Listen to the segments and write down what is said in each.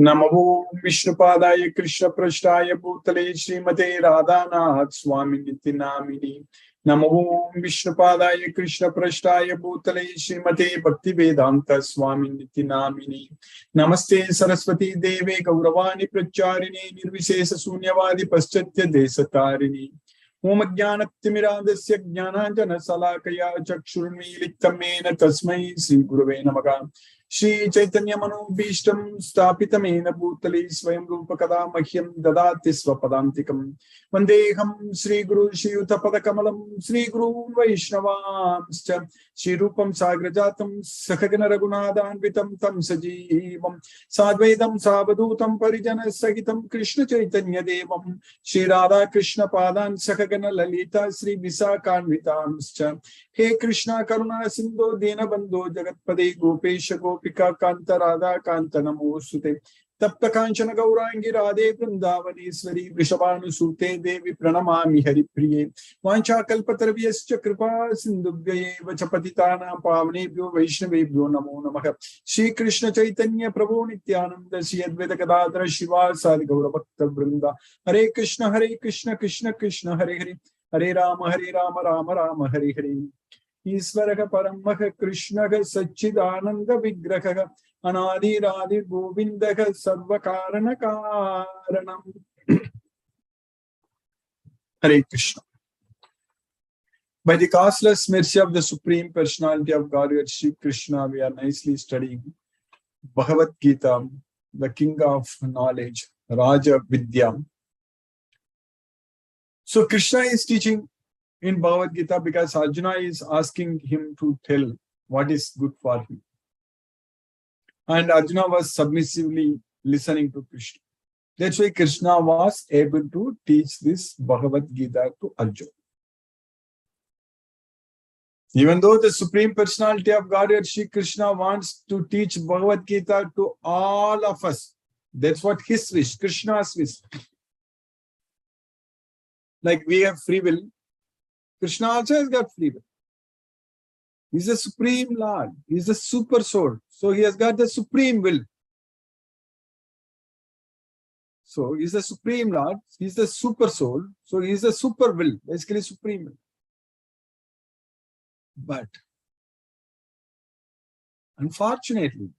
Namo Vishnupadaya Krishna Prashtaya Bhutale Srimate Radhanath Swami Nitinamini. Namo Vishnupadaya Krishna Prashtaya Bhutale Srimate Bhakti Vedanta Swami Nitinamini. Namaste Saraswati Deve Gauravani Pracharini Nirvisesa Sunyavadi Paschatya Desatarini. Om Jnanatimirandasya Jnananjana Salakaya Chakshurmilitamena Tasmai Sri Gurave Namaha. Shri Chaitanya Manobhishtam Stapitamena Bhutale Swayam Rupa Kada Mahyam Dadati Swapadantikam Vandeham Sri Guru Shri Uttapada Kamalam Sri Guru Vaishnavamscha Shri Rupam Sagrajatam Sakhagana Raghunathanvitam Tam Sajeevam Sadvaidam Savadutam Parijana Sahitam Krishna Chaitanya Devam Shri Radha Krishna Padan Sakhagana Lalita Sri Visakanvitamscha He Krishna Karuna Sindhu Dina Bandhu Jagatpade Gopesha Gopika Kanta Radha Kanta Namosute Tapta Kanchana Gaurangi Radhe Vrindavaneshwari Vrishabhanu Sute Devi Pranamami Hari Priye Vancha Kalpatarvyascha Kripa Sindhubhyaye Vachapatitana Pavnebhyo Vaishnavebhyo Namo Namaha Shri Krishna Chaitanya Prabhu Nityananda Shri Advaita Gadadhara Shiva Sadi Gaura Bhakta Vrinda Hare Krishna Krishna Krishna Hare Hare Hare Rama Rama Rama Hare Hare Isvaraha Paramaha Krishnaha Sachidananda Vigraha Anadi Radhi Govindaha Sarvakarana Karanam. Hare Krishna. By the causeless mercy of the Supreme Personality of Godhead, Shri Krishna, we are nicely studying Bhagavad Gita, the King of Knowledge, Raja Vidya. So Krishna is teaching in Bhagavad Gita because Arjuna is asking him to tell what is good for him. And Arjuna was submissively listening to Krishna. That's why Krishna was able to teach this Bhagavad Gita to Arjuna. Even though the Supreme Personality of Godhead, Shri Krishna, wants to teach Bhagavad Gita to all of us. That's what his wish, Krishna's wish. Like we have free will, Krishna also has got free will. He's the Supreme Lord. He's the Super Soul. So he has got the Supreme Will. So he's the Supreme Lord. He's the Super Soul. So he's the Super Will. Basically Supreme Will. But unfortunately,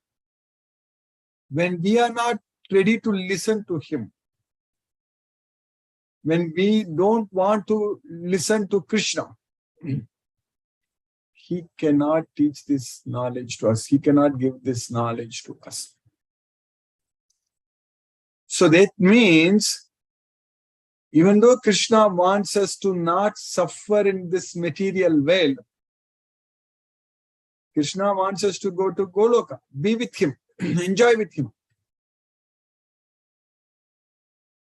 when we are not ready to listen to him, when we don't want to listen to Krishna, he cannot teach this knowledge to us. He cannot give this knowledge to us. So that means, even though Krishna wants us to not suffer in this material world, Krishna wants us to go to Goloka, be with him, enjoy with him.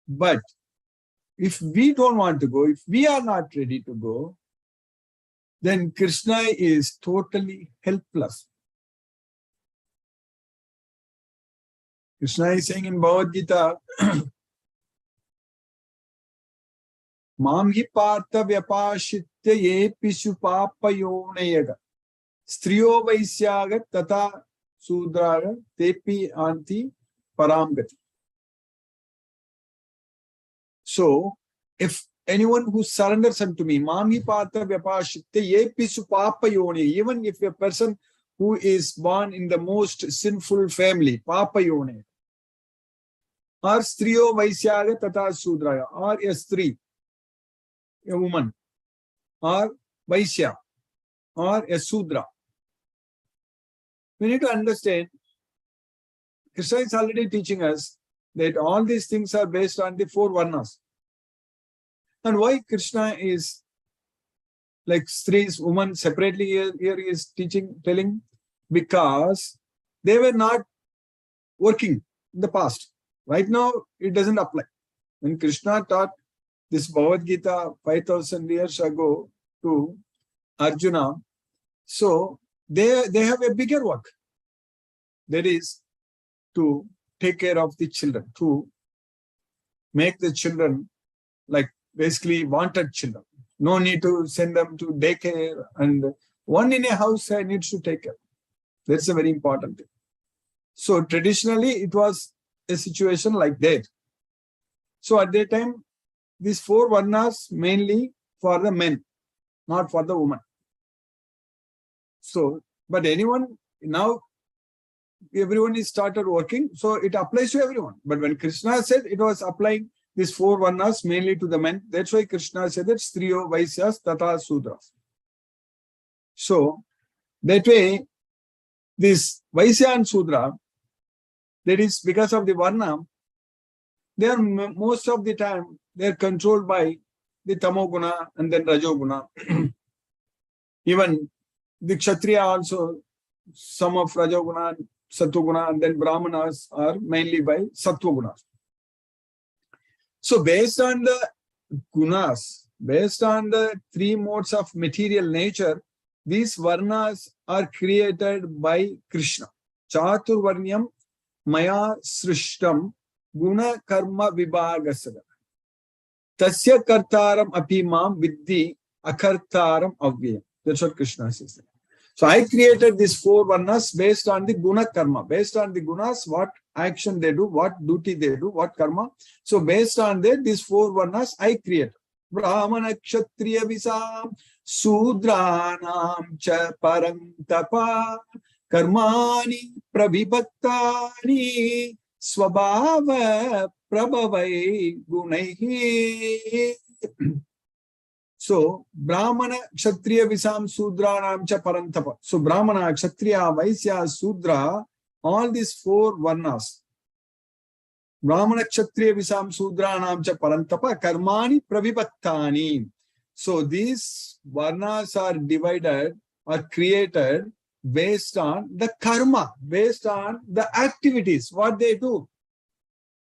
But if we don't want to go, if we are not ready to go, then Krishna is totally helpless. Krishna is saying in Bhagavad Gita, Mam hi partha vyapashitya yepishu papayonayaga striyo vaisyaga tata sudraga tepi anti paramgati. So, if anyone who surrenders unto me, Mami Pata Vyapashitya Yepisu Papa Yoni, even if a person who is born in the most sinful family, Papa Yoni, or Striyo Vaisyaga Tata Sudraya, or a Stri, a woman, or Vaisya, or a Sudra. We need to understand, Krishna is already teaching us that all these things are based on the four varnas. And why Krishna is like Stris, woman separately here he is telling, because they were not working in the past. Right now, it doesn't apply. When Krishna taught this Bhagavad Gita 5,000 years ago to Arjuna, so they have a bigger work. That is to take care of the children, to make the children like basically wanted children. No need to send them to daycare, and one in a house needs to take care. That's a very important thing. So traditionally it was a situation like that. So at that time, these 4 varnas mainly for the men, not for the women. So, but anyone now, everyone is started working, so it applies to everyone. But when Krishna said it was applying these 4 varnas mainly to the men, that's why Krishna said that Striyo Vaisyas Tata Sudras. So that way, this Vaisya and Sudra, that is because of the varna, they are most of the time they are controlled by the Tamoguna and then Rajoguna. Even the Kshatriya also, some of Rajoguna, Sattva and then Brahmanas are mainly by Sattva. So based on the gunas, based on the 3 modes of material nature, these varnas are created by Krishna. Chaturvarnyam maya srishtam guna karma vibhagasada. Tasya kartaram apimam viddhi akartaram avyayam. That's what Krishna says. So I created these 4 varnas based on the guna karma. Based on the gunas, what action they do, what duty they do, what karma. So based on that, these 4 varnas I created. Brahmana kshatriya visam sudranam cha parantapa karmani prabhibaktani swabhava prabhavai gunaihi. So Brahmana kshatriya visam sudranam cha parantapa. So Brahmana, kshatriya, vaisya, sudra, all these 4 varnas. Brahmana kshatriya visam sudranam cha parantapa karmani prabhibaktani. So these varnas are divided or created based on the karma, based on the activities, what they do.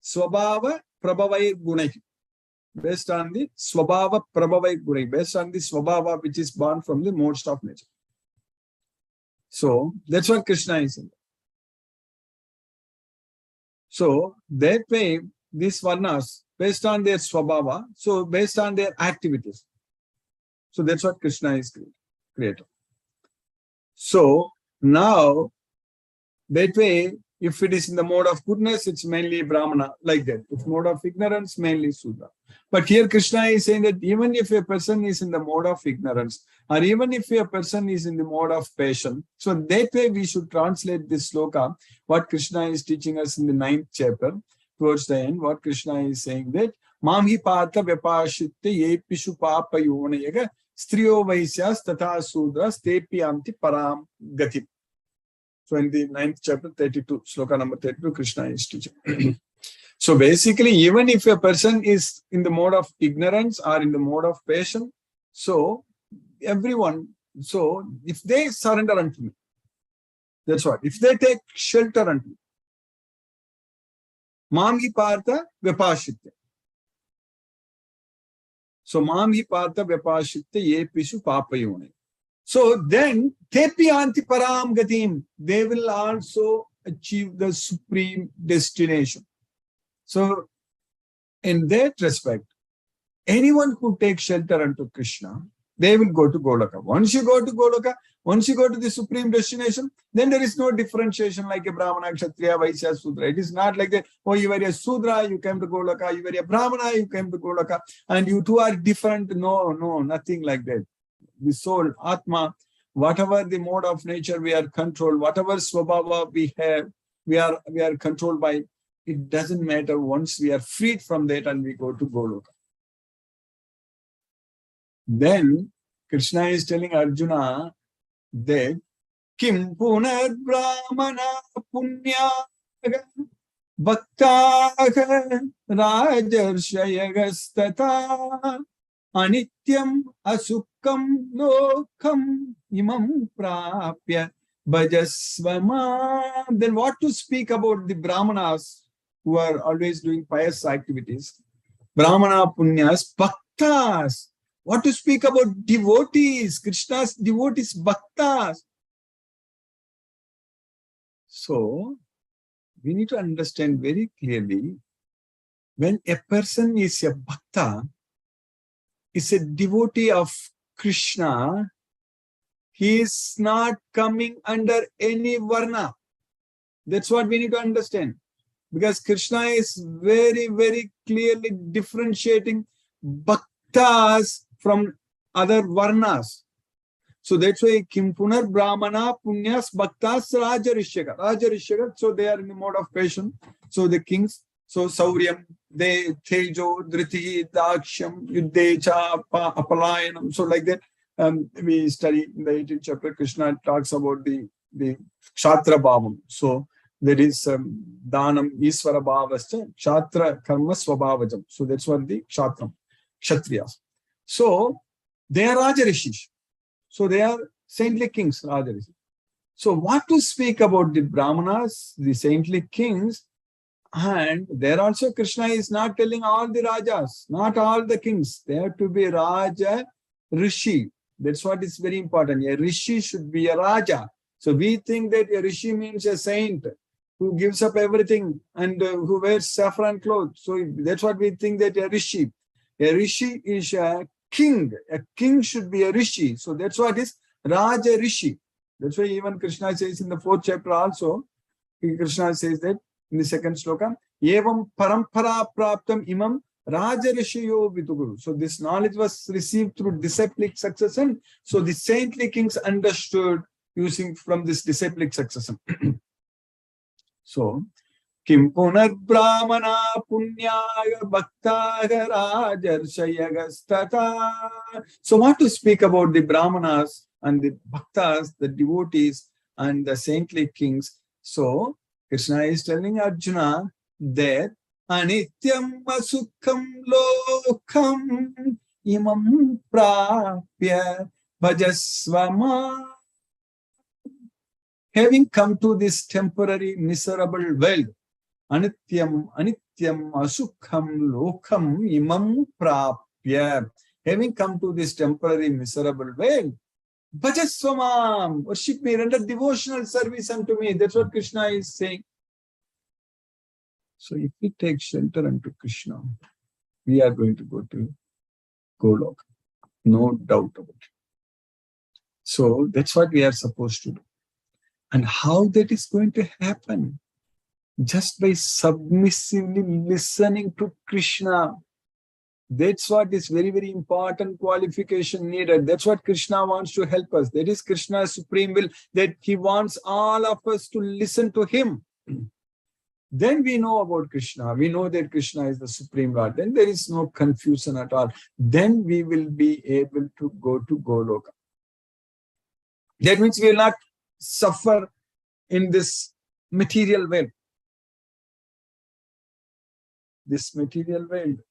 Swabhava prabhavai gunai. Based on the swabhava prabhavai gunai, based on the swabhava which is born from the modes of nature. So that's what Krishna is saying. So that way, these varnas, based on their swabhava, so based on their activities. So that's what Krishna is created. So now, that way, if it is in the mode of goodness, it's mainly Brahmana, like that. If mode of ignorance, mainly Sudra. But here Krishna is saying that even if a person is in the mode of ignorance, or even if a person is in the mode of passion, so that way we should translate this sloka, what Krishna is teaching us in the 9th chapter, towards the end, what Krishna is saying that, Mamhi Partha Vyapashitte Yepishu Papa Yonayaga Striyo Vaisyas Tata Sudras Tepi Amti Param Gati. So in the 9th chapter, 32, sloka number 32, Krishna is teaching. So basically, even if a person is in the mode of ignorance or in the mode of passion, so everyone, so if they surrender unto me, that's what, if they take shelter unto me, Mamhi Partha Vyapashitte. So Mamhi Partha Vyapashitte Yepishu Papayone. So then, Tepi Anti Param Gatim, they will also achieve the supreme destination. So, in that respect, anyone who takes shelter unto Krishna, they will go to Goloka. Once you go to Goloka, once you go to the supreme destination, then there is no differentiation like a Brahmana, Kshatriya, Vaisya, Sudra. It is not like that, oh, you were a Sudra, you came to Goloka, you were a Brahmana, you came to Goloka, and you two are different. No, nothing like that. The soul, Atma, whatever the mode of nature we are controlled, whatever swabhava we have, we are controlled by, it doesn't matter once we are freed from that and we go to Goloka. Then Krishna is telling Arjuna that Kim Punar Brahmana Punya Bhaktaha Rajarshayagastata Anityam Asukam Lokam Imam Prapya Bhajasvama. Then what to speak about the Brahmanas who are always doing pious activities? Brahmana Punyas, Bhaktas. What to speak about devotees, Krishna's devotees, Bhaktas. So, we need to understand very clearly, when a person is a Bhakta, is a devotee of Krishna, he is not coming under any varna. That's what we need to understand. because Krishna is very, very clearly differentiating bhaktas from other varnas. So that's why Kim Punar Brahmana Punyas Bhaktas Rajarishyaka. Rajarishyaka, so they are in the mode of passion. So the kings, so Sauryam, they Tejo, Dhriti, Daksham, Yuddecha, Apalayanam. So like that, we study in the 18th chapter, Krishna talks about the Kshatra Bhavam. So there is Dhanam Isvara Bhavascha, Kshatra Karma Swabhavajam. So that's what the Kshatram, Kshatriyas. So they are Rajarishis. So they are saintly kings, Rajarishis. So what to speak about the Brahmanas, the saintly kings, and there also Krishna is not telling all the Rajas, not all the kings. They have to be Raja Rishi. That's what is very important. A Rishi should be a Raja. So we think that a Rishi means a saint who gives up everything and who wears saffron clothes. So that's what we think that a Rishi. A Rishi is a king. A king should be a Rishi. So that's what is Raja Rishi. That's why even Krishna says in the 4th chapter also, Krishna says that in the 2nd sloka, Evam parampara praptam imam Raja Rishiyo Vituguru. So this knowledge was received through disciplic succession. So the saintly kings understood using from this disciplic succession. So, Kim Punar Brahmana Punyaya Bhaktaga Rajarshayagastata. So what to speak about the Brahmanas and the Bhaktas, the devotees and the saintly kings? So Krishna is telling Arjuna that Anityam Asukham Lokam Imam Prapya Bhajasvama. Having come to this temporary miserable world, Anityam Asukham Lokam Imam Prapya. Having come to this temporary miserable world, Bhajasvamam, worship me, render devotional service unto me. That's what Krishna is saying. So if we take shelter unto Krishna, we are going to go to Golok. No doubt about it. So that's what we are supposed to do. And how that is going to happen? Just by submissively listening to Krishna. That's what is very, very important qualification needed. That's what Krishna wants to help us. That is Krishna's supreme will, that he wants all of us to listen to him. Then we know about Krishna. We know that Krishna is the supreme Lord. Then there is no confusion at all. Then we will be able to go to Goloka. That means we will not suffer in this material world. This material world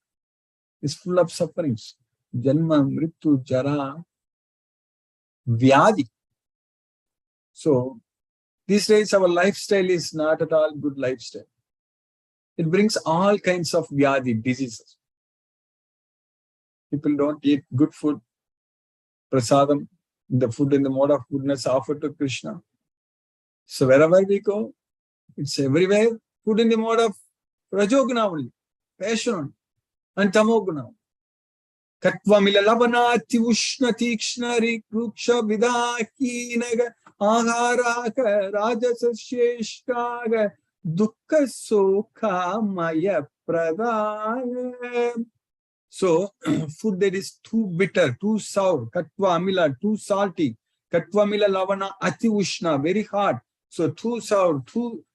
is full of sufferings. Janma, Mrityu, Jara, Vyadi. So, these days our lifestyle is not at all good lifestyle. It brings all kinds of Vyadi, diseases. People don't eat good food, prasadam, the food in the mode of goodness offered to Krishna. So wherever we go, it's everywhere food in the mode of Rajoguna only, passion only, and Tamoguna. Katvamila labanati ushna tikshna rikruksha vidakinaga aharaka rajasasheshtaga dukkha sokha maya pradaya. So, food that is too bitter, too sour, katva amila, too salty, katva amila lavana ati ushna, very hot. So, too sour, too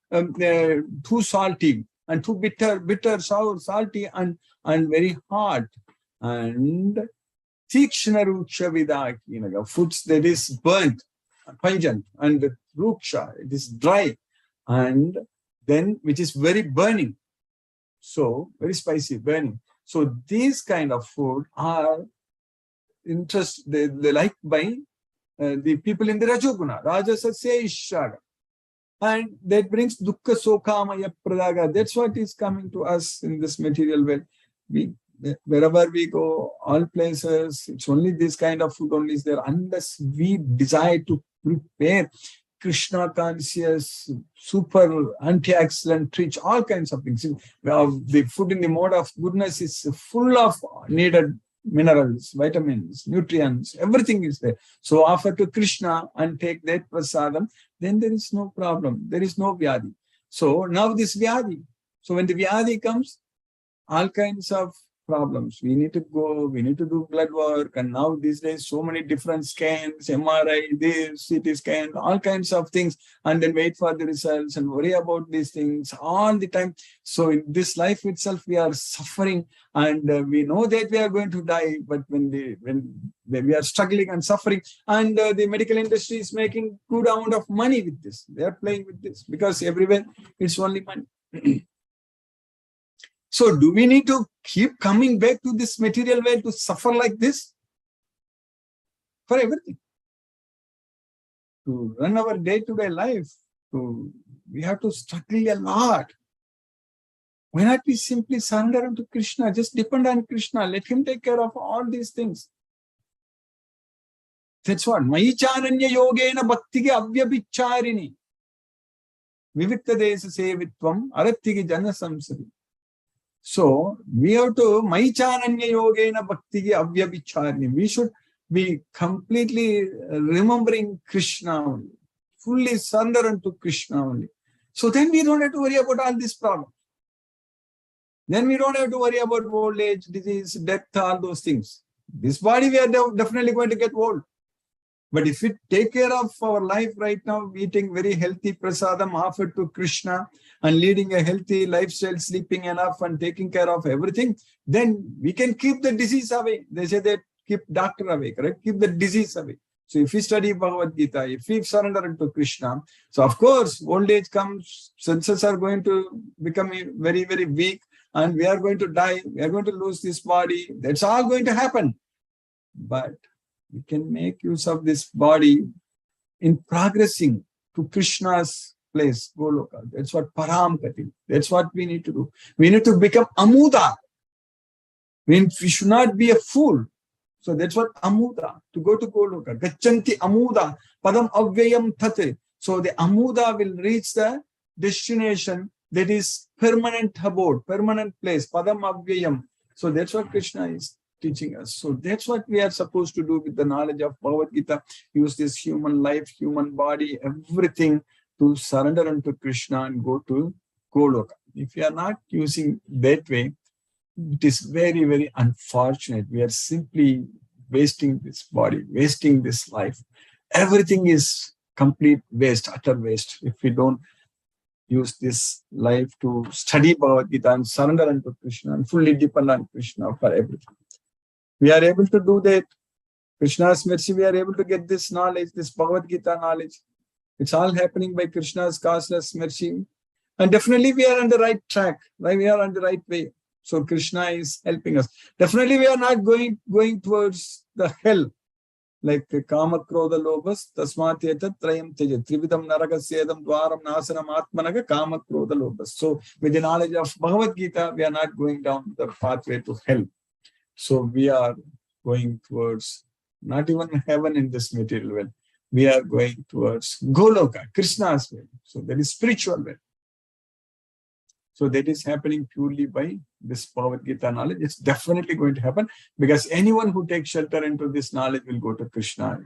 salty, and too bitter, sour, salty, and very hot. And tikshna ruksha vidaki, foods that is burnt, pungent, and ruksha, it is dry, and then which is very burning. So, very spicy, burning. So these kind of food are they liked by the people in the Rajoguna, Rajasasya Ishaga. And that brings dukkha sokamaya pradaga. That's what is coming to us in this material world. Wherever we go, all places, it's only this kind of food only is there. Unless we desire to prepare Krishna conscious, super antioxidant rich, all kinds of things. The food in the mode of goodness is full of needed minerals, vitamins, nutrients, everything is there. So offer to Krishna and take that prasadam, then there is no problem. There is no vyadi. So now this vyadi, So when the Vyadi comes, all kinds of problems. We need to go, we need to do blood work. And now these days, so many different scans, MRI, this, CT scan, all kinds of things. And then wait for the results and worry about these things all the time. So in this life itself, we are suffering, and we know that we are going to die. But when we are struggling and suffering, and the medical industry is making good amount of money with this. They are playing with this because everywhere it's only money. So do we need to keep coming back to this material world to suffer like this? For everything. To run our day-to-day life, we have to struggle a lot. Why not we simply surrender unto Krishna? Just depend on Krishna. Let him take care of all these things. That's what. Maicharanya yogena bhaktigi avyabhicharini. Vivikta desa sevitvam arattigi jana samsari. So we have to Maichananya Yogena Bhaktigi Avyabhicharini. We should be completely remembering Krishna only, fully surrender unto Krishna only. So then we don't have to worry about all these problems. Then we don't have to worry about old age, disease, death, all those things. This body we are definitely going to get old. But if we take care of our life right now, eating very healthy prasadam offered to Krishna and leading a healthy lifestyle, sleeping enough and taking care of everything, then we can keep the disease away. They say that keep doctor away, correct? Keep the disease away. So if we study Bhagavad Gita, if we surrender to Krishna, so of course, old age comes, senses are going to become very, very weak, and we are going to die. We are going to lose this body. That's all going to happen. But we can make use of this body in progressing to Krishna's place, Goloka. That's what Param Kati. That's what we need to do. We need to become Amuda. We should not be a fool. So that's what Amuda, to go to Goloka. Gachanti Amuda, Padam Avyayam Tate. So the Amuda will reach the destination that is permanent abode, permanent place, Padam Avyayam. So that's what Krishna is teaching us. So that's what we are supposed to do with the knowledge of Bhagavad Gita. Use this human life, human body, everything to surrender unto Krishna and go to Goloka. If you are not using that way, it is very, very unfortunate. We are simply wasting this body, wasting this life. Everything is complete waste, utter waste, if we don't use this life to study Bhagavad Gita and surrender unto Krishna and fully depend on Krishna for everything. We are able to do that. Krishna's mercy, we are able to get this knowledge, this Bhagavad Gita knowledge. It's all happening by Krishna's causeless mercy. And definitely we are on the right track, right? We are on the right way. So Krishna is helping us. Definitely we are not going towards the hell. Like Kama Krodha Lobhas, Tasmat Yetat Trayam Teja, Trividam Naragasyedam Dwaram Nasanam Atmanaga Kama Krodha Lobhas. So with the knowledge of Bhagavad Gita, we are not going down the pathway to hell. So we are going towards not even heaven in this material world. We are going towards Goloka, Krishna's way. So that is spiritual way. So that is happening purely by this Bhagavad Gita knowledge. It's definitely going to happen because anyone who takes shelter into this knowledge will go to Krishna.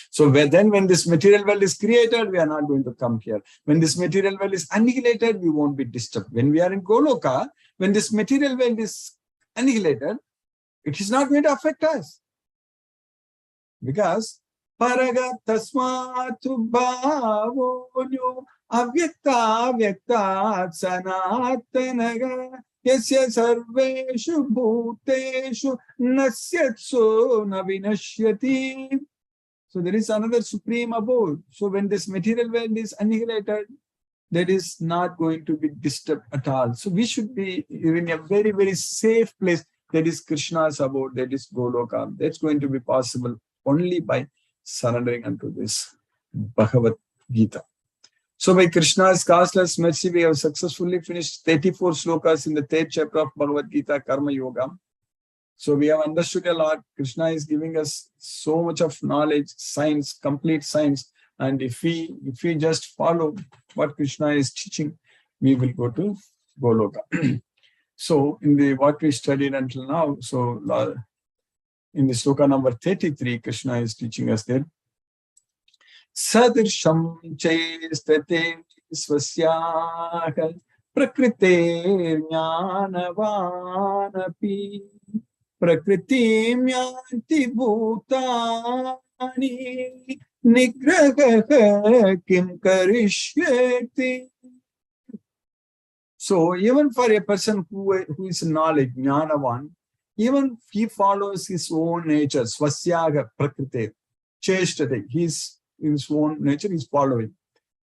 So when this material world is created, we are not going to come here. When this material world is annihilated, we won't be disturbed. When we are in Goloka, when this material world is annihilated, it is not going to affect us. Because Paraga Tasmatu Bhavonyo Avyakta Vyakta Sanatanaga Yasya Sarveshu Bhuteshu Nasyatso Navinashyati. So there is another supreme abode. So when this material world is annihilated, that is not going to be disturbed at all. So we should be in a very, very safe place. That is Krishna's abode, that is Goloka. That's going to be possible only by surrendering unto this Bhagavad Gita. So by Krishna's causeless mercy, we have successfully finished 34 slokas in the 3rd chapter of Bhagavad Gita, Karma Yoga. So we have understood a lot. Krishna is giving us so much of knowledge, science, complete science. And if we just follow what Krishna is teaching, we will go to Goloka. So in what we studied until now, so in the sloka number 33, Krishna is teaching us that Sadirsham Chaistate swasyaha prakrite jnanavanapi prakritim yanti bhutani nigraha kim karishyati. So even for a person who is knowledge, jnanavan, even he follows his own nature, swasyaga prakrite, cheshtate, his own nature is following.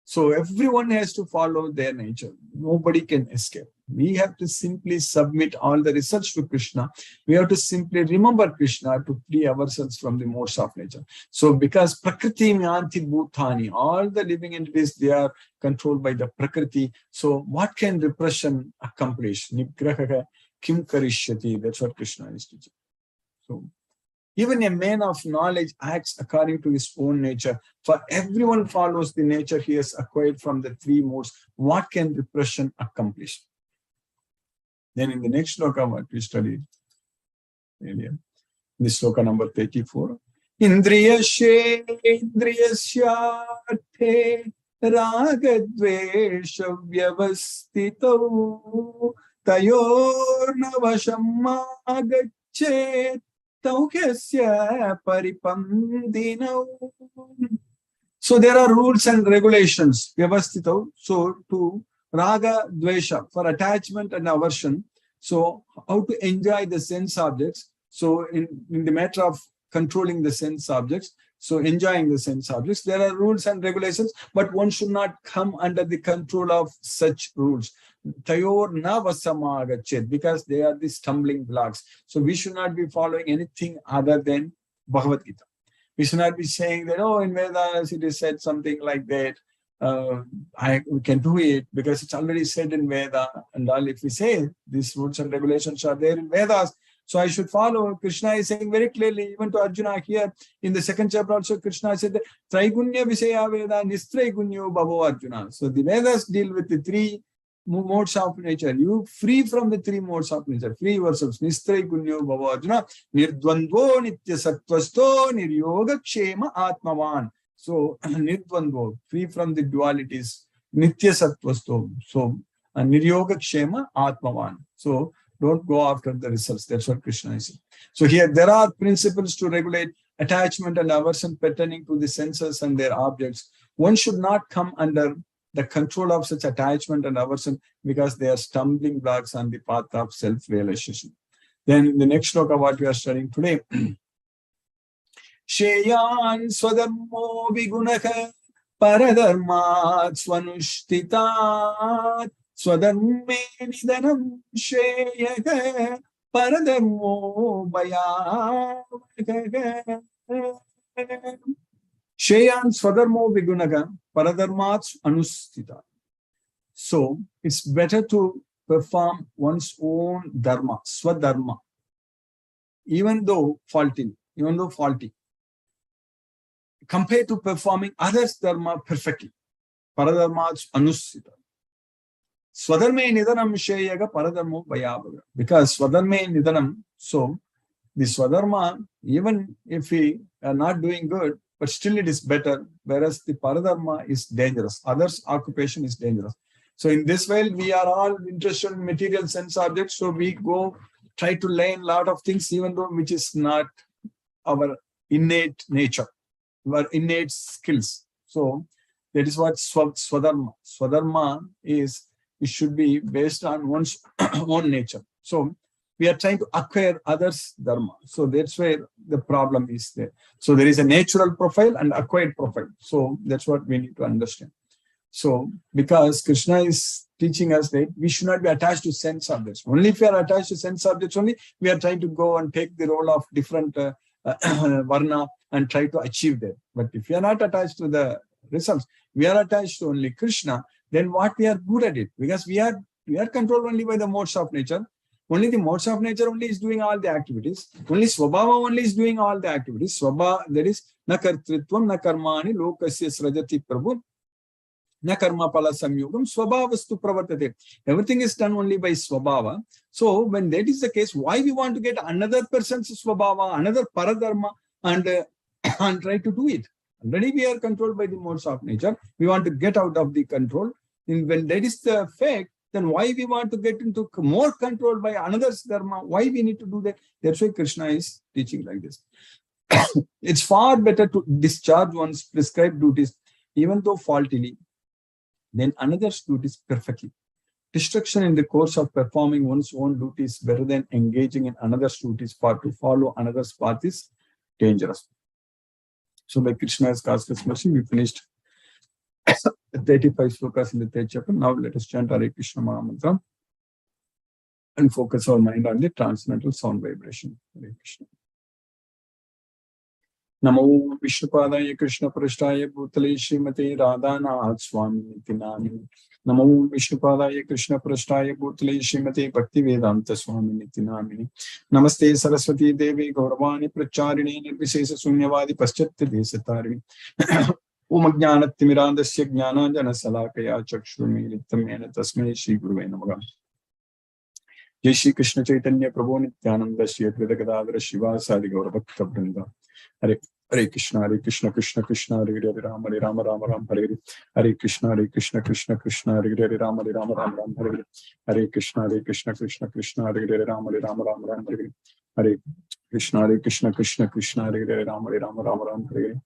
So everyone has to follow their nature. Nobody can escape. We have to simply submit all the research to Krishna. We have to simply remember Krishna to free ourselves from the modes of nature. So because Prakriti Myanti Bhutani, all the living entities, they are controlled by the Prakriti. So what can repression accomplish? Nigraha kim karishyati. That's what Krishna is teaching. So even a man of knowledge acts according to his own nature. For everyone follows the nature he has acquired from the three modes. What can repression accomplish? Then in the next sloka, what we studied earlier, this sloka number 34. Indriyashe indriyasyarthe ragadvesha vyavastitau tayor navasham agachet. So there are rules and regulations. So to raga, dvesha, for attachment and aversion. So how to enjoy the sense objects. So in the matter of controlling the sense objects, so enjoying the sense objects, there are rules and regulations, but one should not come under the control of such rules. Tayor na vasamagachet, because they are the stumbling blocks. So we should not be following anything other than Bhagavad Gita. We should not be saying that, oh, in Vedas it is said something like that. We can do it because it's already said in Veda. And all, if we say these rules and regulations are there in Vedas, so I should follow. Krishna is saying very clearly, even to Arjuna here, in the second chapter also, Krishna said, Traigunya Visaya Veda Nistraigunyo Bhavo Arjuna. So the Vedas deal with the three modes of nature. You free from the three modes of nature. Free yourselves. Nistraigunyo Bhavo Arjuna. Nirdvandvo Nitya Sattvasto Niryoga Kshema Atmavan. So Nirdvandvo, free from the dualities. Nitya Sattvasto. So Niryoga Kshema Atmavan. So don't go after the results. That's what Krishna is saying. So here there are principles to regulate attachment and aversion pertaining to the senses and their objects. One should not come under the control of such attachment and aversion because they are stumbling blocks on the path of self-realization. Then in the next sloka, what we are studying today, Sheyan Swadharmo Vigunaha Paradharmat Swanushthitat Swadharme Nidanam Sheyaga Paradharmo Bhayavaga Sheyan Swadharmo Vigunaga Paradharmat Anusthita. So it's better to perform one's own dharma, swadharma, even though faulty, compared to performing others' dharma perfectly. Paradharmat Anusthita. Swadharme Nidanam Sheyaga Paradharmo Bhayavaga. Because Swadharme Nidanam, so the Swadharma, even if we are not doing good, but still it is better, whereas the Paradharma is dangerous. Others' occupation is dangerous. So in this way, we are all interested in material sense objects, so we go try to learn a lot of things, even though which is not our innate nature, our innate skills. So that is what Swadharma. Swadharma is, it should be based on one's own nature. So we are trying to acquire others' dharma. So that's where the problem is there. So there is a natural profile and acquired profile. So that's what we need to understand. So because Krishna is teaching us that we should not be attached to sense objects. Only if we are attached to sense objects only, we are trying to go and take the role of different varna and try to achieve that. But if we are not attached to the results, we are attached to only Krishna, then what we are good at it? Because we are controlled only by the modes of nature. Only the modes of nature only is doing all the activities. Only Swabhava only is doing all the activities. Swabha, that is, na kartritvam, na karmani, lokasya srajati prabhu, na karma pala samyogam, swabhavastu pravartate. Everything is done only by Swabhava. So when that is the case, why we want to get another person's Swabhava, another paradharma, and try to do it? Already we are controlled by the modes of nature. We want to get out of the control. when that is the fact, then why we want to get into more control by another's dharma? Why we need to do that? That's why Krishna is teaching like this. It's far better to discharge one's prescribed duties, even though faultily, than another's duties perfectly. Destruction in the course of performing one's own duties better than engaging in another's duties, for to follow another's path is dangerous. So by Krishna's costless mercy, we finished 35 slokas in the third chapter. Now let us chant Hare Krishna Maha Mantra and focus our mind on the transcendental sound vibration. Hare Krishna. Namo Vishnupadaya Krishna Prashtaya Bhutale Srimate Radhanath Swami Nitinamini. Namo Vishnupadaya Krishna Prashtaya Bhutale Srimate Bhaktivedanta Swami Nitinamini. Namaste Saraswati Devi Gauravani Pracharini Nirvishesha Sunyavadi Paschatya Desatarini. Om Jnanatimirandasya Jnananjana Salakaya Chakshurmilitam Yena Tasmai Shri Guruve Namaha. Jai Shri Krishna Chaitanya Prabhu Nityananda Shri Advaita Gadadhara Shiva Sadi Gaura Bhakta Vrinda. Hare Krishna, Hare Krishna, Krishna Krishna, Hare Hare, Rama Hare Rama, Rama Rama Hare Hare. Hare Krishna, Hare Krishna, Krishna Krishna, Hare Hare, Rama Hare Rama, Rama Rama Hare Hare. Hare Krishna, Hare Krishna, Krishna Krishna, Hare Hare, Rama Hare Rama, Rama Rama Hare Hare. Hare Krishna, Hare Krishna, Krishna Krishna, Hare Hare, Rama Hare Rama, Rama Rama Hare Hare.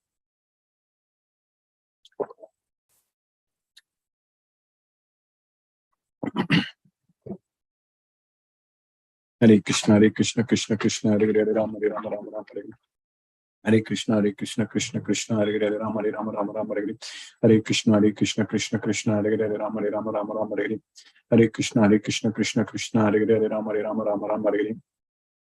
Hare Krishna, Hare Krishna, Krishna Krishna, Hare Hare, Rama Hare Rama, Rama Rama Hare Hare. Hare Krishna, Hare Krishna, Krishna Krishna, Hare Hare, Rama Hare Rama, Rama Rama Hare Hare. Hare Krishna, Hare Krishna, Krishna Krishna, Hare Hare, Rama Hare Rama, Rama Rama Hare Hare. Hare Krishna, Hare Krishna, Krishna Krishna, Hare Hare, Rama Hare Rama, Rama Rama Hare Hare. Hare Krishna, Hare Krishna, Krishna Krishna, Hare Hare, Rama Hare Rama, Rama Rama Hare Hare.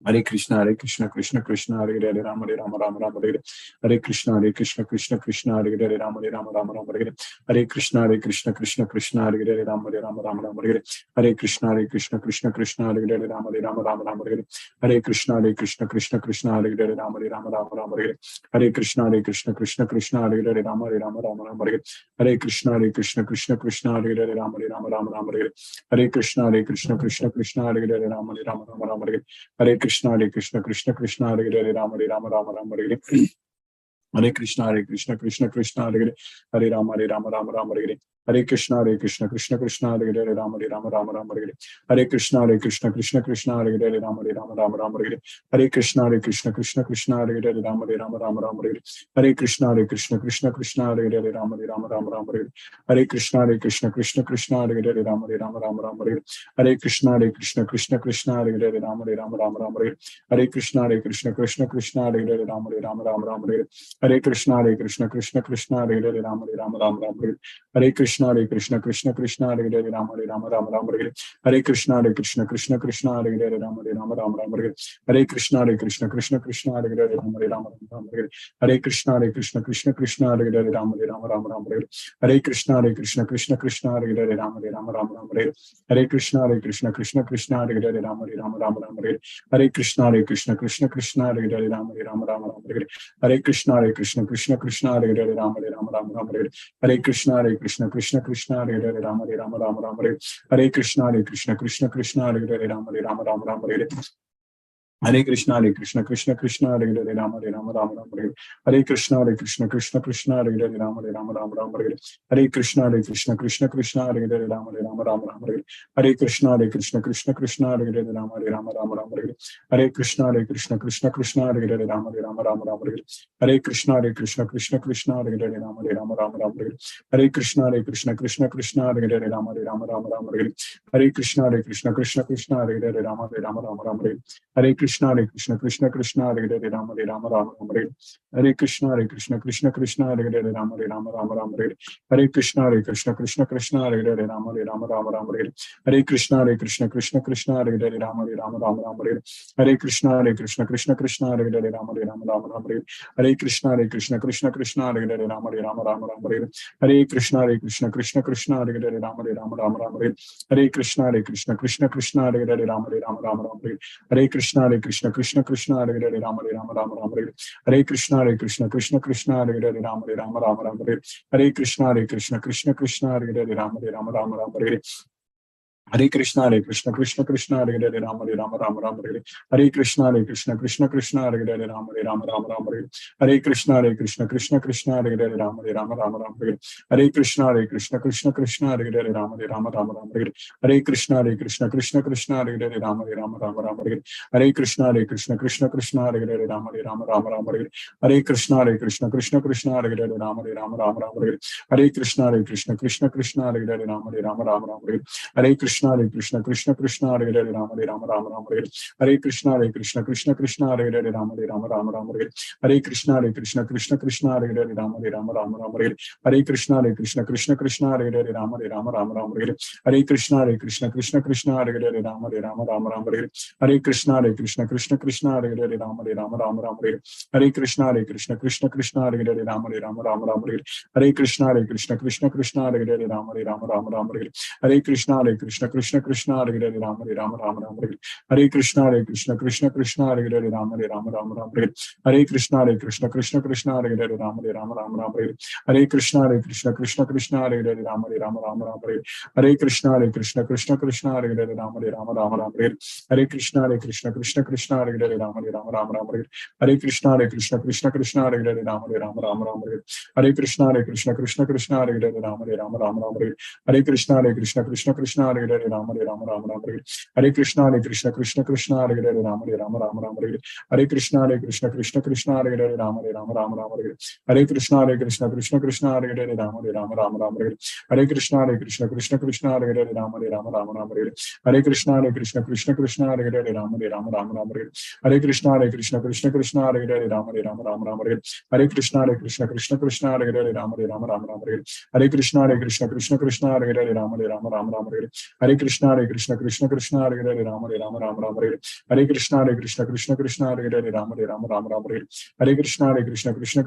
Hare Krishna, Hare Krishna, Krishna Krishna, Hare Hare, Rama Hare Rama, Rama Rama Hare Hare. Hare Krishna, Hare Krishna, Krishna Krishna, Hare Hare, Rama Hare Rama, Rama Rama Hare Hare. Hare Krishna, Hare Krishna, Krishna Krishna, Hare Hare, Rama Hare Rama, Rama Rama Hare Hare. Hare Krishna, Hare Krishna, Krishna Krishna, Hare Hare, Rama Hare Rama, Rama Rama Hare Hare. Hare Krishna, Hare Krishna, Krishna Krishna, Hare Hare, Rama Hare Rama, Rama Rama Hare Hare. Hare Krishna, Hare Krishna, Krishna Krishna, Hare Hare, Rama Hare Rama, Rama Rama Hare Hare. Hare Krishna, Hare Krishna, Krishna Krishna, Hare Hare, Rama Hare Rama, Rama Rama Hare Hare. Hare Krishna, Hare Krishna, Krishna Krishna, Hare Hare, Rama Hare Rama, Rama Rama Hare Hare. Hare Krishna, Hare Krishna, Krishna Krishna, Hare Hare, Hare Rama, Rama Rama Hare Hare. Hare Krishna, Hare Krishna, Krishna Krishna, Hare Hare, Rama Rama, Rama Rama Hare Hare. Hare Krishna, Hare Krishna, Krishna Krishna, Hare Hare, Rama Rama, Rama Rama Hare Hare. Hare Krishna, Hare Krishna, Krishna Krishna, Hare Hare, Rama Rama, Rama Rama Hare Hare. Hare Krishna, Hare Krishna, Krishna Krishna, Hare Hare, Rama Rama, Rama Rama Hare Hare. Hare Krishna, Hare Krishna, Krishna Krishna, Hare Hare, Rama Rama, Rama Rama Hare Hare. Hare Krishna, Hare Krishna, Krishna Krishna, Hare Hare, Rama Rama, Rama Rama Hare Hare. Hare Krishna, Hare Krishna, Krishna Krishna, Hare Hare, Rama Rama, Rama Rama Hare Hare. Hare Krishna, Hare Krishna, Krishna Krishna, Hare Hare, Rama Rama, Rama Rama Hare Hare. Hare Krishna, Hare Krishna, Krishna Krishna, Hare Hare, Rama Rama, Rama Rama Hare Hare. Hare Krishna, Hare Krishna, Krishna Krishna, Hare Hare, Rama Rama, Rama Rama Hare Hare. Hare Krishna, Hare Krishna, Krishna Krishna, Hare Hare, Rama Rama, Rama Rama Hare Hare. Hare Krishna, Hare Krishna, Krishna Krishna, Hare Hare, Rama Rama, Rama Rama Hare Hare. Hare Krishna, Hare Krishna, Krishna Krishna, Hare Hare, Rama Rama, Rama Rama Hare Hare. Hare Krishna, Hare Krishna, Krishna Krishna, Hare Hare, Rama Rama, Rama Rama Hare Hare. Hare Krishna, Hare Krishna, Krishna Krishna, Hare Hare, Rama Rama, Rama Rama Hare Hare. Hare Krishna, Hare Krishna, Krishna Krishna, Hare Hare, Rama Rama, Rama Rama Hare Hare. Hare Krishna, Hare Krishna, Krishna Krishna, Hare Hare, Rama Rama, Rama Rama Hare Hare. Hare Krishna, Hare Krishna, Krishna Krishna, Hare Hare, Rama Rama, Rama Rama Hare Hare. Hare Krishna, Hare Krishna, Krishna Krishna, Hare Hare, Rama Rama, Rama Rama Hare Hare. Hare Krishna, Hare Krishna, Krishna Krishna, Hare Hare, Rama Rama, Rama Rama Hare Hare. Hare Krishna, Hare Krishna, Krishna Krishna, Hare Hare, Rama Rama, Rama Rama Hare Hare. Hare Krishna, Hare Krishna, Krishna Krishna, Hare Hare, Rama Rama, Rama Rama Hare Hare. Hare Krishna, Hare Krishna, Krishna Krishna, Hare Hare, Rama Rama, Rama Rama Hare Hare. Hare Krishna, Hare Krishna, Krishna Krishna, Hare Hare, Rama Rama, Rama Rama Hare Hare. Hare Krishna, Hare Krishna, Krishna Krishna, Hare Hare, Rama Rama, Rama Rama Hare Hare. Hare Krishna, Hare Krishna, Krishna Krishna, Hare Hare, Rama Rama, Rama Rama Hare Hare. Hare Krishna, Hare Krishna, Krishna Krishna, Hare Hare, Rama Rama, Rama Rama Hare Hare. Hare Krishna, Hare Krishna, Krishna Krishna, Hare Hare, Rama Rama, Rama Rama Hare Hare. Hare Krishna, Hare Krishna, Krishna Krishna, Hare Hare, Rama Rama, Rama Rama Hare Hare. Hare Krishna, Hare Krishna, Krishna Krishna, Hare Hare, Rama Rama, Rama Rama Hare Hare. Hare Krishna, Hare Krishna, Krishna Krishna, Hare Hare, Rama Rama, Rama Rama Hare Hare. Hare Krishna, Hare Krishna, Krishna Krishna, Hare Hare, Rama Rama, Rama Rama Hare Hare. Hare Krishna, Hare Krishna, Krishna Krishna, Hare Hare, Rama Rama, Rama Rama Hare Hare. Hare Krishna, Hare Krishna, Krishna Krishna, Hare Hare, Rama Rama, Rama Rama Hare Hare. Hare Krishna, Hare Krishna, Krishna Krishna, Hare Hare, Rama Rama, Rama Rama Hare Hare. Hare Krishna, Hare Krishna, Krishna Krishna, Hare Hare, Rama Rama, Rama Rama Hare Hare. Hare Krishna, Hare Krishna, Krishna Krishna, Hare Hare, Rama Rama, Rama Rama Hare Hare. Hare Krishna Krishna Krishna Hare Hare Rama Rama Rama Rama Hare Krishna Krishna Krishna Hare Hare Rama Rama Rama Rama Hare Krishna Krishna Krishna Hare Hare Rama Rama Rama Rama Hare Krishna Krishna Krishna Hare Hare Rama Rama Rama Rama Hare Krishna Krishna Krishna Hare Hare Rama Rama Rama Rama Hare Krishna Krishna Krishna Hare Hare Rama Rama Rama Rama Hare Krishna Krishna Krishna Hare Hare Rama Rama Rama Rama Hare Krishna Krishna Krishna Hare Hare Rama Rama Rama Rama Hare Krishna Krishna Hare Hare Rama Rama Rama Rama Hare Krishna Krishna Hare Hare Rama Rama Rama Rama Hare Krishna Krishna Hare Hare Rama Rama Rama Rama Hare Krishna Krishna Hare Hare Rama Rama Rama Rama Hare Krishna Krishna Hare Hare Rama Rama Rama Rama Hare Krishna Krishna Hare Hare Rama Rama Rama Rama Hare Krishna Krishna Hare Hare Rama Rama Rama Rama Hare Krishna Krishna Hare Hare Rama Rama Rama Rama Hare Krishna Krishna Hare Hare Rama Rama Rama Rama Hare Krishna Krishna Hare Hare Rama Rama Rama Rama Hare Krishna Krishna Hare Hare Rama Rama Rama Rama Hare Krishna Krishna Hare Hare Rama Rama Rama Rama Hare Krishna Krishna Hare Hare Rama Rama Rama Rama Hare Krishna Krishna Hare Hare Rama Rama Rama Rama Hare Krishna Krishna Hare Hare Rama Rama Rama Rama Hare Krishna Krishna Hare Hare Rama Rama Rama Rama Hare Krishna Krishna Hare Hare Rama Rama Rama Rama Hare Krishna Krishna Hare Hare Rama Rama Rama Rama Hare Krishna Krishna Hare Hare Rama Rama Rama Rama Hare Krishna Krishna Hare Hare Rama Rama Rama Rama Hare Krishna Krishna Hare Hare Rama Rama Rama Rama Hare Krishna Krishna Hare Hare Rama Rama Rama Rama Hare Krishna Krishna Hare Hare Rama Rama Rama Rama Hare Krishna Krishna Hare Hare Rama Rama Rama Rama Hare Krishna Krishna Hare Hare Rama Rama Rama Rama Hare Krishna Krishna Hare Hare Rama Rama Rama Rama Hare Krishna Krishna Hare Hare Rama Rama Rama Rama Hare Krishna Krishna Hare Hare Rama Rama Rama Rama Hare Krishna Krishna Hare Hare Rama Rama Rama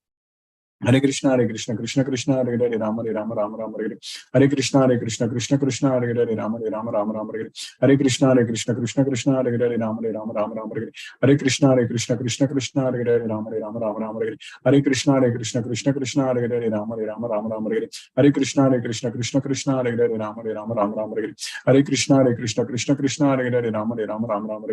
Rama Hare Krishna Krishna Hare Hare Rama Rama Rama Rama Hare Krishna Krishna Hare Hare Rama Rama Rama Rama Hare Krishna Krishna Hare Hare Rama Rama Rama Rama Hare Krishna Krishna Hare Hare Rama Rama Rama Rama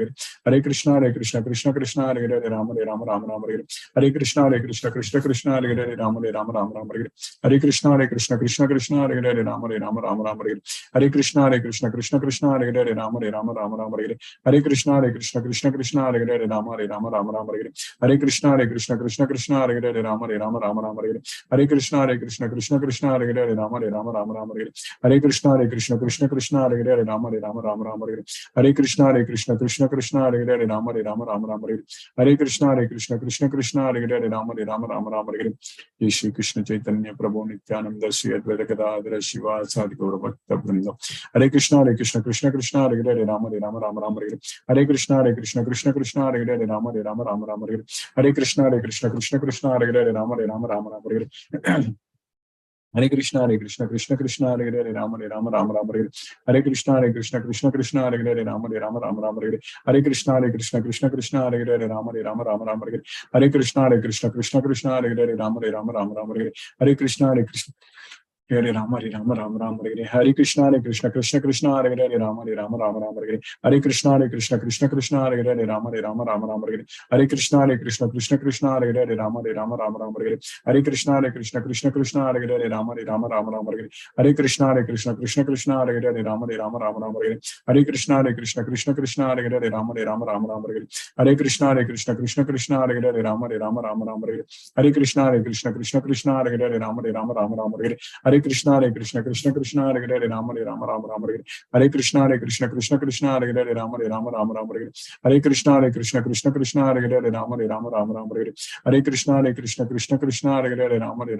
Hare Krishna Krishna Hare Hare Rama Rama Rama Rama Hare Krishna Krishna Hare Hare Rama Rama Rama Rama Hare Krishna Krishna Hare Hare Rama Rama Rama Rama Hare Krishna Krishna Hare Hare Rama Rama Rama Rama Hare Krishna Krishna Hare Hare Rama Rama Rama Rama Hare Krishna Krishna Hare Hare Rama Rama Rama Rama Hare Krishna Krishna Hare Hare Rama Rama Rama Rama Hare Krishna Krishna Hare Hare Rama Rama Rama Rama Hare Krishna Krishna Hare Hare Rama Rama Rama Rama Hare Krishna Krishna Hare Hare Rama Rama Rama Rama Hare Krishna Krishna Hare Hare Rama Rama Rama Rama Hare Krishna Krishna Hare Hare Rama Rama Rama Rama ये श्री कृष्ण चैतन्य प्रभु नित्यानंद श्री अद्वैत गदाधर शिवासादि गौर भक्त वृंद हरे कृष्ण कृष्ण हरे हरे राम राम राम हरे कृष्ण कृष्ण कृष्ण हरे हरे राम राम राम हरे कृष्ण कृष्ण हरे हरे राम राम राम हरे कृष्ण कृष्ण कृष्ण हरे हरे राम राम राम हरे कृष्ण कृष्ण हरे हरे राम राम हरे कृष्ण कृष्ण हरे हरे राम राम हरे कृष्ण कृष्ण हरे हरे राम राम हरे कृष्ण हरे राम राम हरे कृष्ण कृष्ण हरे हरे राम राम हरे कृष्ण कृष्ण हरे हरे राम राम हरे कृष्ण कृष्ण हरे हरे राम राम हरे कृष्ण कृष्ण हरे हरे राम राम हरे कृष्ण कृष्ण हरे हरे राम राम हरे कृष्ण कृष्ण हरे हरे राम राम हरे कृष्ण कृष्ण हरे हरे राम राम हरे कृष्ण कृष्ण हरे हरे राम राम हरे कृष्ण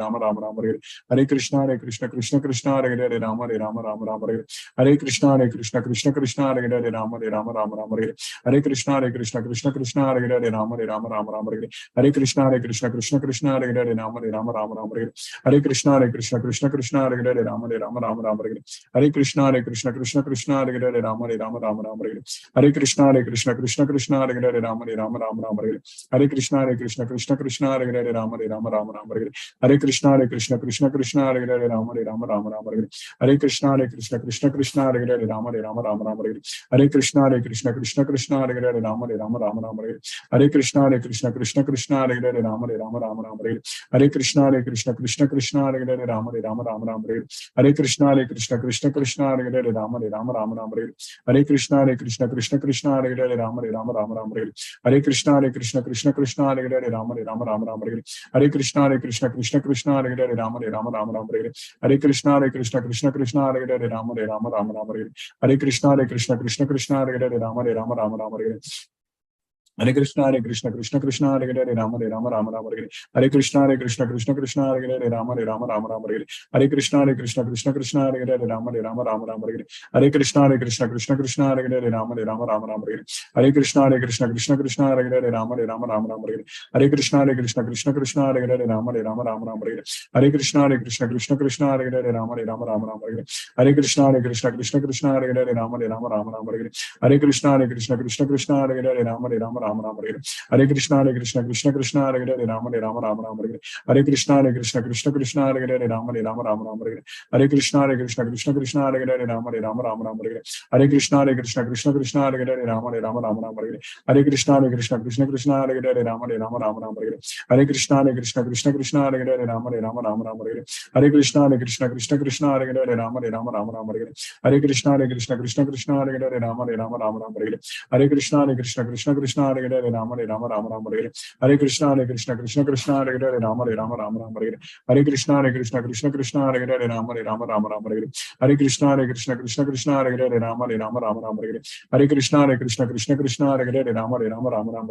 कृष्ण हरे हरे राम राम हरे कृष्ण कृष्ण हरे हरे राम राम हरे कृष्ण कृष्ण हरे हरे राम राम हरे कृष्ण कृष्ण हरे हरे राम राम हरे कृष्ण कृष्ण हरे हरे राम राम हरे कृष्ण कृष्ण हरे हरे राम राम हरे कृष्ण कृष्ण हरे हरे राम राम हरे कृष्ण कृष्ण हरे हरे राम राम हरे Krishna Krishna Krishna Hare Hare Rama Rama Rama Rama Hare Krishna Krishna Krishna Hare Hare Rama Rama Rama Rama Hare Krishna Krishna Krishna Hare Hare Rama Rama Rama Rama Hare Krishna Krishna Krishna Hare Hare Rama Rama Rama Rama Hare Krishna Krishna Hare Hare Rama Rama Rama Rama Hare Krishna Krishna Hare Hare Rama Rama Rama Rama Hare Krishna Krishna Hare Hare Rama Rama Rama Rama Hare Krishna Krishna Hare Hare Rama Rama Rama Rama Hare Krishna Krishna Hare Hare Rama Rama Rama Rama Hare Krishna Krishna Hare Hare Rama Rama Rama Rama Hare Krishna Krishna Hare Hare Rama Rama Rama Rama Hare Krishna Krishna Hare Hare Rama Rama Rama Rama Hare Krishna Krishna Hare Hare Rama Rama Rama Rama Hare Krishna Krishna Hare Hare Rama Rama Rama Rama Hare Krishna Krishna Hare Hare Rama Rama Rama Rama Hare Krishna Krishna Hare Hare Rama Rama Rama Rama Hare Krishna Krishna Hare Hare Rama Rama Rama Rama Hare Krishna Krishna Hare Hare Rama Rama Rama Rama Hare Krishna Krishna Hare Hare Rama Rama Rama Rama Hare Krishna Krishna Hare Hare Rama Rama Rama Rama Hare Krishna Krishna Hare Hare Rama Rama Rama Rama Hare Krishna Krishna Hare Hare Rama Rama Rama Rama Hare Krishna Krishna Hare Hare Rama Rama Rama Rama Hare Krishna Krishna Hare Hare Rama Rama Rama Rama Hare Krishna Krishna Hare Hare Rama Rama Rama Rama Hare Krishna Krishna Hare Hare Rama Rama Rama Rama Hare Krishna Krishna Hare Hare Rama Rama Rama Rama Hare Krishna Krishna Hare Hare Rama Rama Rama Rama Hare Krishna Krishna Hare Hare Rama Rama Rama Rama Hare Krishna Krishna Hare Hare Rama Rama Rama Rama Hare Krishna Krishna Hare Hare Rama Rama Rama Rama Hare Krishna Krishna Hare Hare Rama Rama Rama Rama Hare Krishna Krishna Hare Hare Rama Rama Rama Rama Hare Krishna Krishna Hare Hare Rama Rama Rama Rama Hare Krishna Krishna Hare Hare Rama Rama Rama Rama Hare Krishna Krishna Hare Hare Rama Rama Rama Rama Hare Krishna Krishna Hare Hare Rama Rama Rama Rama Hare Krishna Krishna Hare Hare Rama Rama Rama Rama Hare Krishna Krishna Hare Hare Rama Rama Rama Rama Hare Krishna Krishna Hare Hare Rama Rama Rama Rama Hare Krishna Krishna Hare Hare Rama Rama Rama Rama Hare Krishna Krishna Hare Hare Rama Rama Rama Rama Hare Krishna Krishna Hare Hare Rama Rama Rama Rama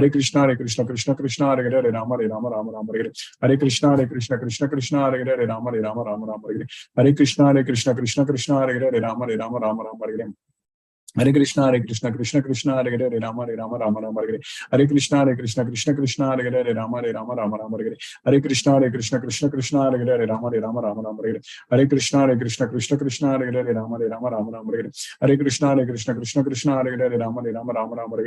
Hare Krishna Krishna Hare Hare Rama Rama Rama Rama Hare Krishna Krishna Hare Hare Rama Rama Rama Rama Hare Krishna Krishna Hare Hare Rama Rama Rama Rama Hare Krishna Krishna Hare Hare Rama Rama Rama Rama Hare Krishna Krishna Hare Hare Rama Rama Rama Rama Hare Krishna Krishna Hare Hare Rama Rama Rama Rama Hare Krishna Krishna Hare Hare Rama Rama Rama Rama Hare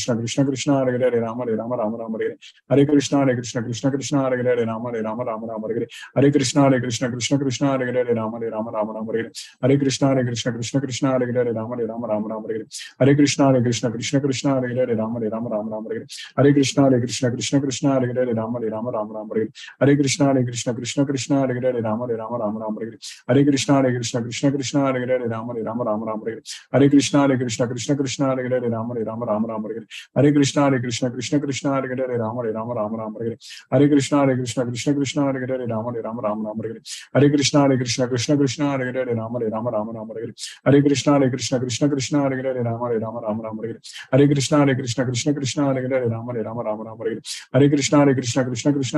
Krishna Krishna Hare Hare Rama Rama Rama Rama Hare Krishna Krishna Hare Hare Rama Rama Rama Rama Hare Krishna Krishna Hare Hare Rama Rama Rama Rama Hare Krishna Krishna Hare Hare Rama Rama Rama Rama Hare Krishna Krishna Hare Hare Rama Rama Rama Rama Hare Krishna Krishna Hare Hare Rama Rama Rama Rama Hare Krishna Krishna Hare Hare Rama Rama Rama Rama Hare Krishna Krishna Hare Hare Rama Rama Rama Rama Hare Krishna Krishna Hare Hare Rama Rama Rama Rama Hare Krishna Krishna Hare Hare Rama Rama Rama Rama Hare Krishna Krishna Hare Hare Rama Rama Rama Rama Hare Krishna Krishna Hare Hare Rama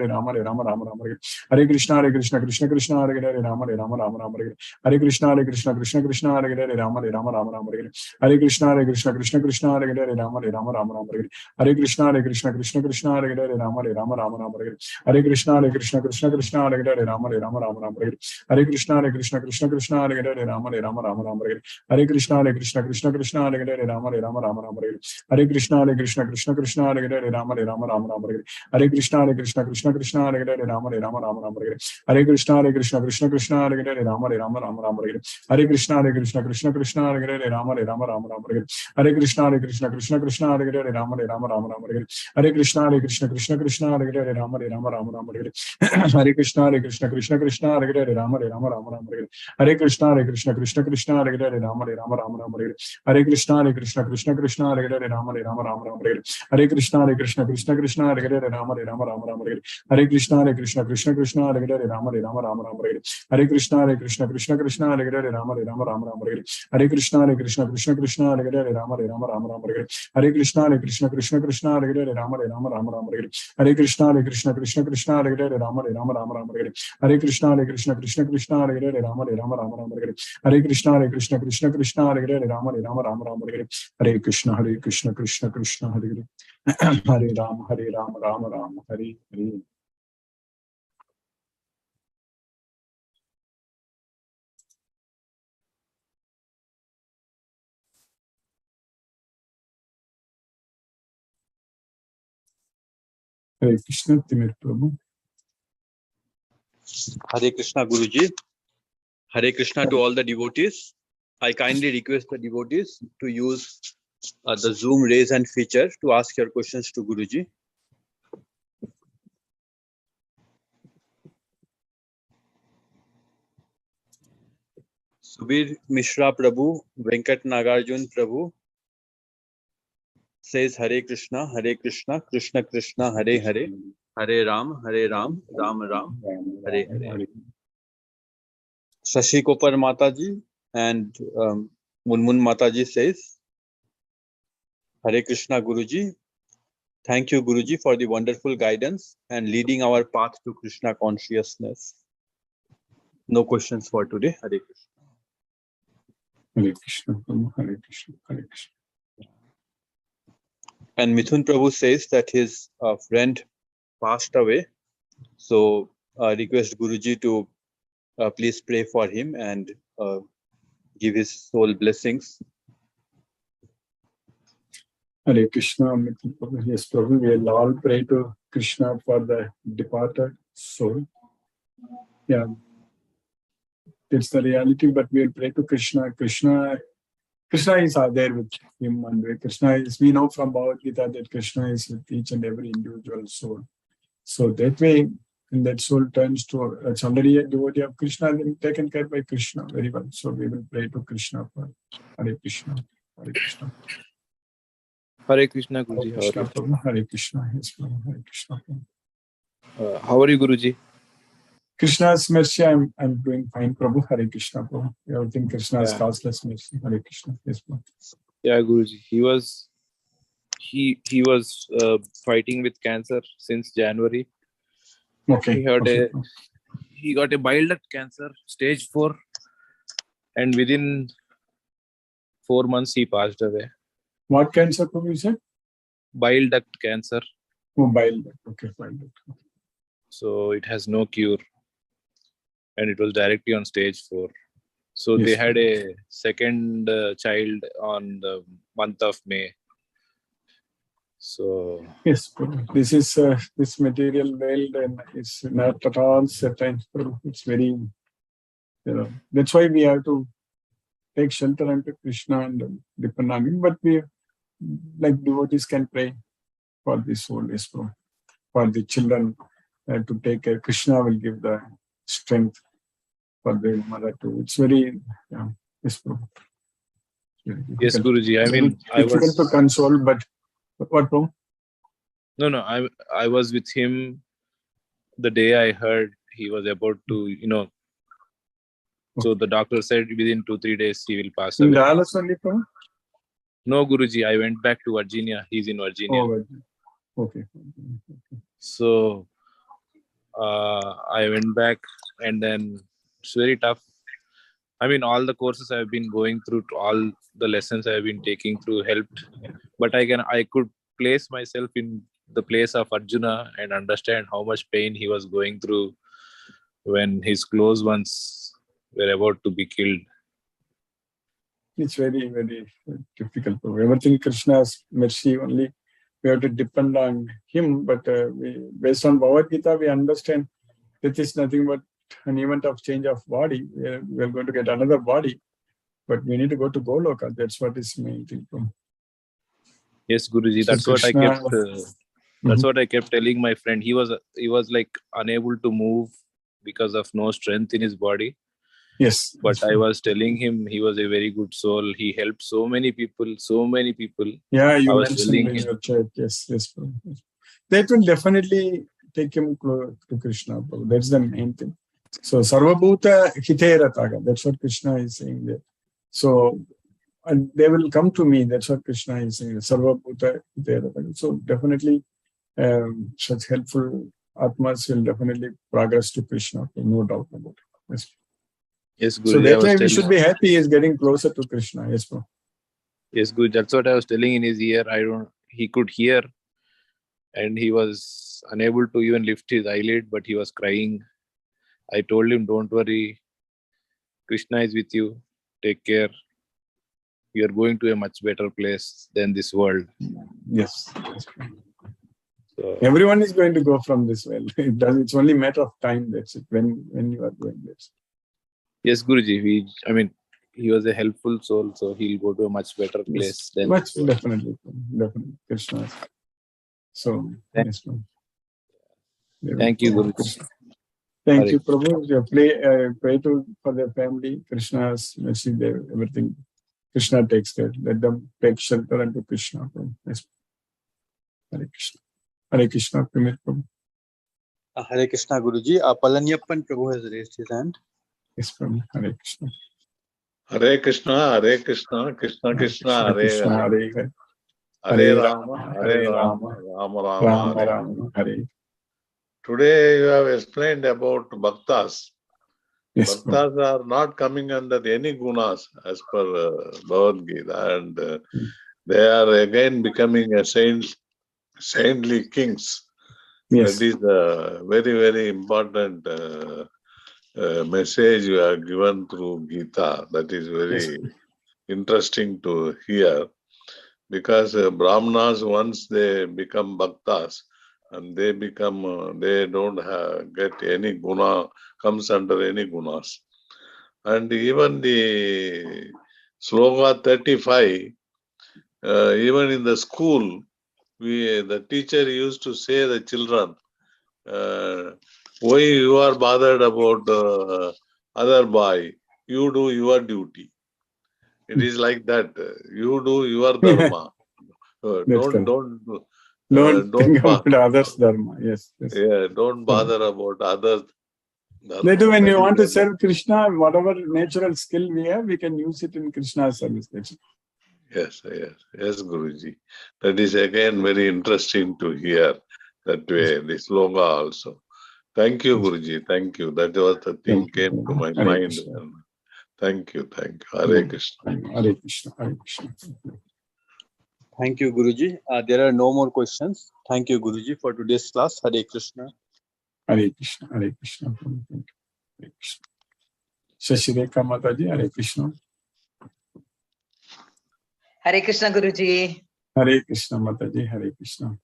Rama Rama Rama Hare Krishna Krishna Hare Hare Rama Rama Rama Rama Hare Krishna Krishna Hare Hare Rama Rama Rama Rama Hare Krishna Krishna Hare Hare Rama Rama Rama Rama Hare Krishna Krishna Hare Hare Rama Rama Rama Rama Hare Krishna Krishna Hare Hare Rama Rama Rama Rama Hare Krishna Krishna Hare Hare Rama Rama Rama Rama Hare Krishna Krishna Hare Hare Rama Rama Rama Rama Hare Krishna Krishna Hare Hare Rama Rama Rama Rama Hare Krishna Krishna Hare Hare Rama Rama Rama Rama Hare Krishna Krishna Hare Hare Rama Rama Rama Rama Hare Krishna Krishna Hare Hare Rama Rama Rama Rama Hare Krishna Krishna Hare Hare Rama Rama Rama Rama Hare Krishna Krishna Hare Hare Rama Rama Rama Rama Hare Krishna Krishna Hare Hare Rama Rama Rama Rama Hare Krishna Krishna Hare Hare Rama Rama Rama Rama Hare Krishna Krishna Hare Hare Rama Rama Rama Rama Hare Krishna Krishna Hare Hare Rama Rama Rama Rama Hare Krishna Krishna Hare Hare Rama Rama Rama Rama Hare Krishna Krishna Hare Hare Rama Rama Rama Rama Hare Krishna Krishna Hare Hare Rama Rama Rama Rama Hare Krishna Krishna Hare Hare Rama Rama Rama Rama Hare Krishna Krishna Hare Hare Rama Rama Rama Rama Hare Krishna Krishna Krishna Hare Hare Hare Rama Rama Rama Hare Hare Hare Krishna, Timur Prabhu. Hare Krishna, Guruji. Hare Krishna to all the devotees. I kindly request the devotees to use the Zoom raise hand feature to ask your questions to Guruji. Subir Mishra Prabhu, Venkat Nagarjun Prabhu says Hare Krishna, Krishna Krishna, Hare Hare, Hare Ram, Ram Ram, Hare Hare. Shashi Kopar Mataji and Munmun Mataji says, Hare Krishna Guruji. Thank you Guruji for the wonderful guidance and leading our path to Krishna consciousness. No questions for today. Hare Krishna. Hare Krishna, Prabhu. Hare Krishna, Hare Krishna. And Mithun Prabhu says that his friend passed away. So request Guruji to please pray for him and give his soul blessings. Hare Krishna, Mithun Prabhu. Yes, Prabhu, we will all pray to Krishna for the departed soul. Yeah, it's the reality, but we will pray to Krishna. Krishna is there with him, and Krishna is, we know from Bhagavad Gita that Krishna is with each and every individual soul. So that way, when that soul turns to, it's already a devotee of Krishna, then taken care by Krishna very well. So we will pray to Krishna for Hare Krishna, Hare Krishna. Hare Krishna, Guruji. Hare Krishna, Prabhu. Hare Krishna, yes, Prabhu. Hare Krishna. How are you, Guruji? Krishna's mercy, I'm doing fine, Prabhu. Hare Krishna, Prabhu. Everything Krishna's causeless mercy. Hare Krishna, yes, Prabhu. Yeah, Guruji. He was fighting with cancer since January. Okay. He got a bile duct cancer, stage 4, and within 4 months he passed away. What cancer, Prabhu, you said? Bile duct cancer. Oh, bile duct. Okay, bile duct. Okay. So it has no cure, and it was directly on stage 4. So yes, they had a second child on the month of May. So yes, this is this material world, and it's not at all certain. It's very, that's why we have to take shelter unto Krishna and depend on him. But we, like devotees, can pray for the soul, yes, for the children to take care. Krishna will give the strength for the mother too. It's very, yes, bro. Yes, Guruji. I mean, difficult to console, but what, bro? No. I was with him the day I heard he was about to, So the doctor said within 2-3 days he will pass away. In Dallas only, bro? No, Guruji. I went back to Virginia. He's in Virginia. Oh, okay. So I went back, and then it's very tough. I mean, all the courses I've been going through, all the lessons I've been taking through helped. But I could place myself in the place of Arjuna and understand how much pain he was going through when his close ones were about to be killed. It's very, very difficult. Everything Krishna's mercy only. We have to depend on him. But based on Bhagavad Gita, we understand that is nothing but an event of change of body. We are going to get another body, but we need to go to Goloka. That's what is main thing. Yes, Guruji. So That's Krishna, what I kept. That's what I kept telling my friend. He was like unable to move because of no strength in his body. Yes. But I was telling him he was a very good soul. He helped so many people. Yeah, you mentioned in your chat. Yes. That will definitely take him close to Krishna. That's the main thing. So, Sarvabhuta Hiterataga. That's what Krishna is saying there. So, and they will come to me. That's what Krishna is saying. Sarvabhuta Hiterataga. So, definitely, such helpful Atmas will definitely progress to Krishna. No doubt about it. Yes, Guruji. So that way we should be happy he is getting closer to Krishna. Yes, bro. Yes, Guruji. That's what I was telling in his ear. He could hear, and he was unable to even lift his eyelid, but he was crying. I told him, don't worry. Krishna is with you. Take care. You are going to a much better place than this world. Yes. So, everyone is going to go from this well. It's only a matter of time. That's it. When you are going, that's it. yes, Guruji. He was a helpful soul, so he'll go to a much better place than Much this one. definitely Krishna. So yes, ma'am. Thank you, Guruji. Thank Hare you, Prabhu. You pray for their family. Krishna's mercy, everything. Krishna takes care. Let them take shelter unto Krishna. Prabhu. Yes. Hare Krishna. Hare Krishna, Primit Prabhu. Hare Krishna, Guruji. Palanyappan Prabhu has raised his hand. Yes, Prabhu. Hare Krishna. Hare Krishna, Hare Krishna, Krishna Krishna, Hare Krishna, Hare. Hare Hare Rama, Hare Rama, Rama Rama, Rama Hare. Rama, Hare. Today you have explained about bhaktas. Yes, Prabhu. Bhaktas are not coming under any gunas as per Bhagavad Gita, and they are again becoming a saintly kings. Yes. That is a very, very important message you have given through Gita. That is very interesting to hear, because Brahmanas, once they become bhaktas, and they become, they don't get any guna, comes under any gunas. And even the sloka 35, even in the school, the teacher used to say the children, why you are bothered about other boy? You do your duty. It is like that. You do your dharma. Don't think about others' dharma. Yes. Yeah, don't bother about others' dharma. Later, when you That want to is serve Krishna, whatever natural skill we have, we can use it in Krishna's service. That's it. Yes, Guruji. That is again very interesting to hear that way, the sloga also. Thank you, Guruji. Thank you. That was the thing came to my Hare mind. Krishna. Thank you. Hare Krishna. Hare Krishna. Hare Krishna. Thank you, Guruji. There are no more questions. Thank you, Guruji, for today's class. Hare Krishna. Hare Krishna. Hare Krishna. Thank you. Hare Krishna. Shashireka Mataji. Hare Krishna. Hare Krishna, Guruji. Hare Krishna Mataji. Hare Krishna.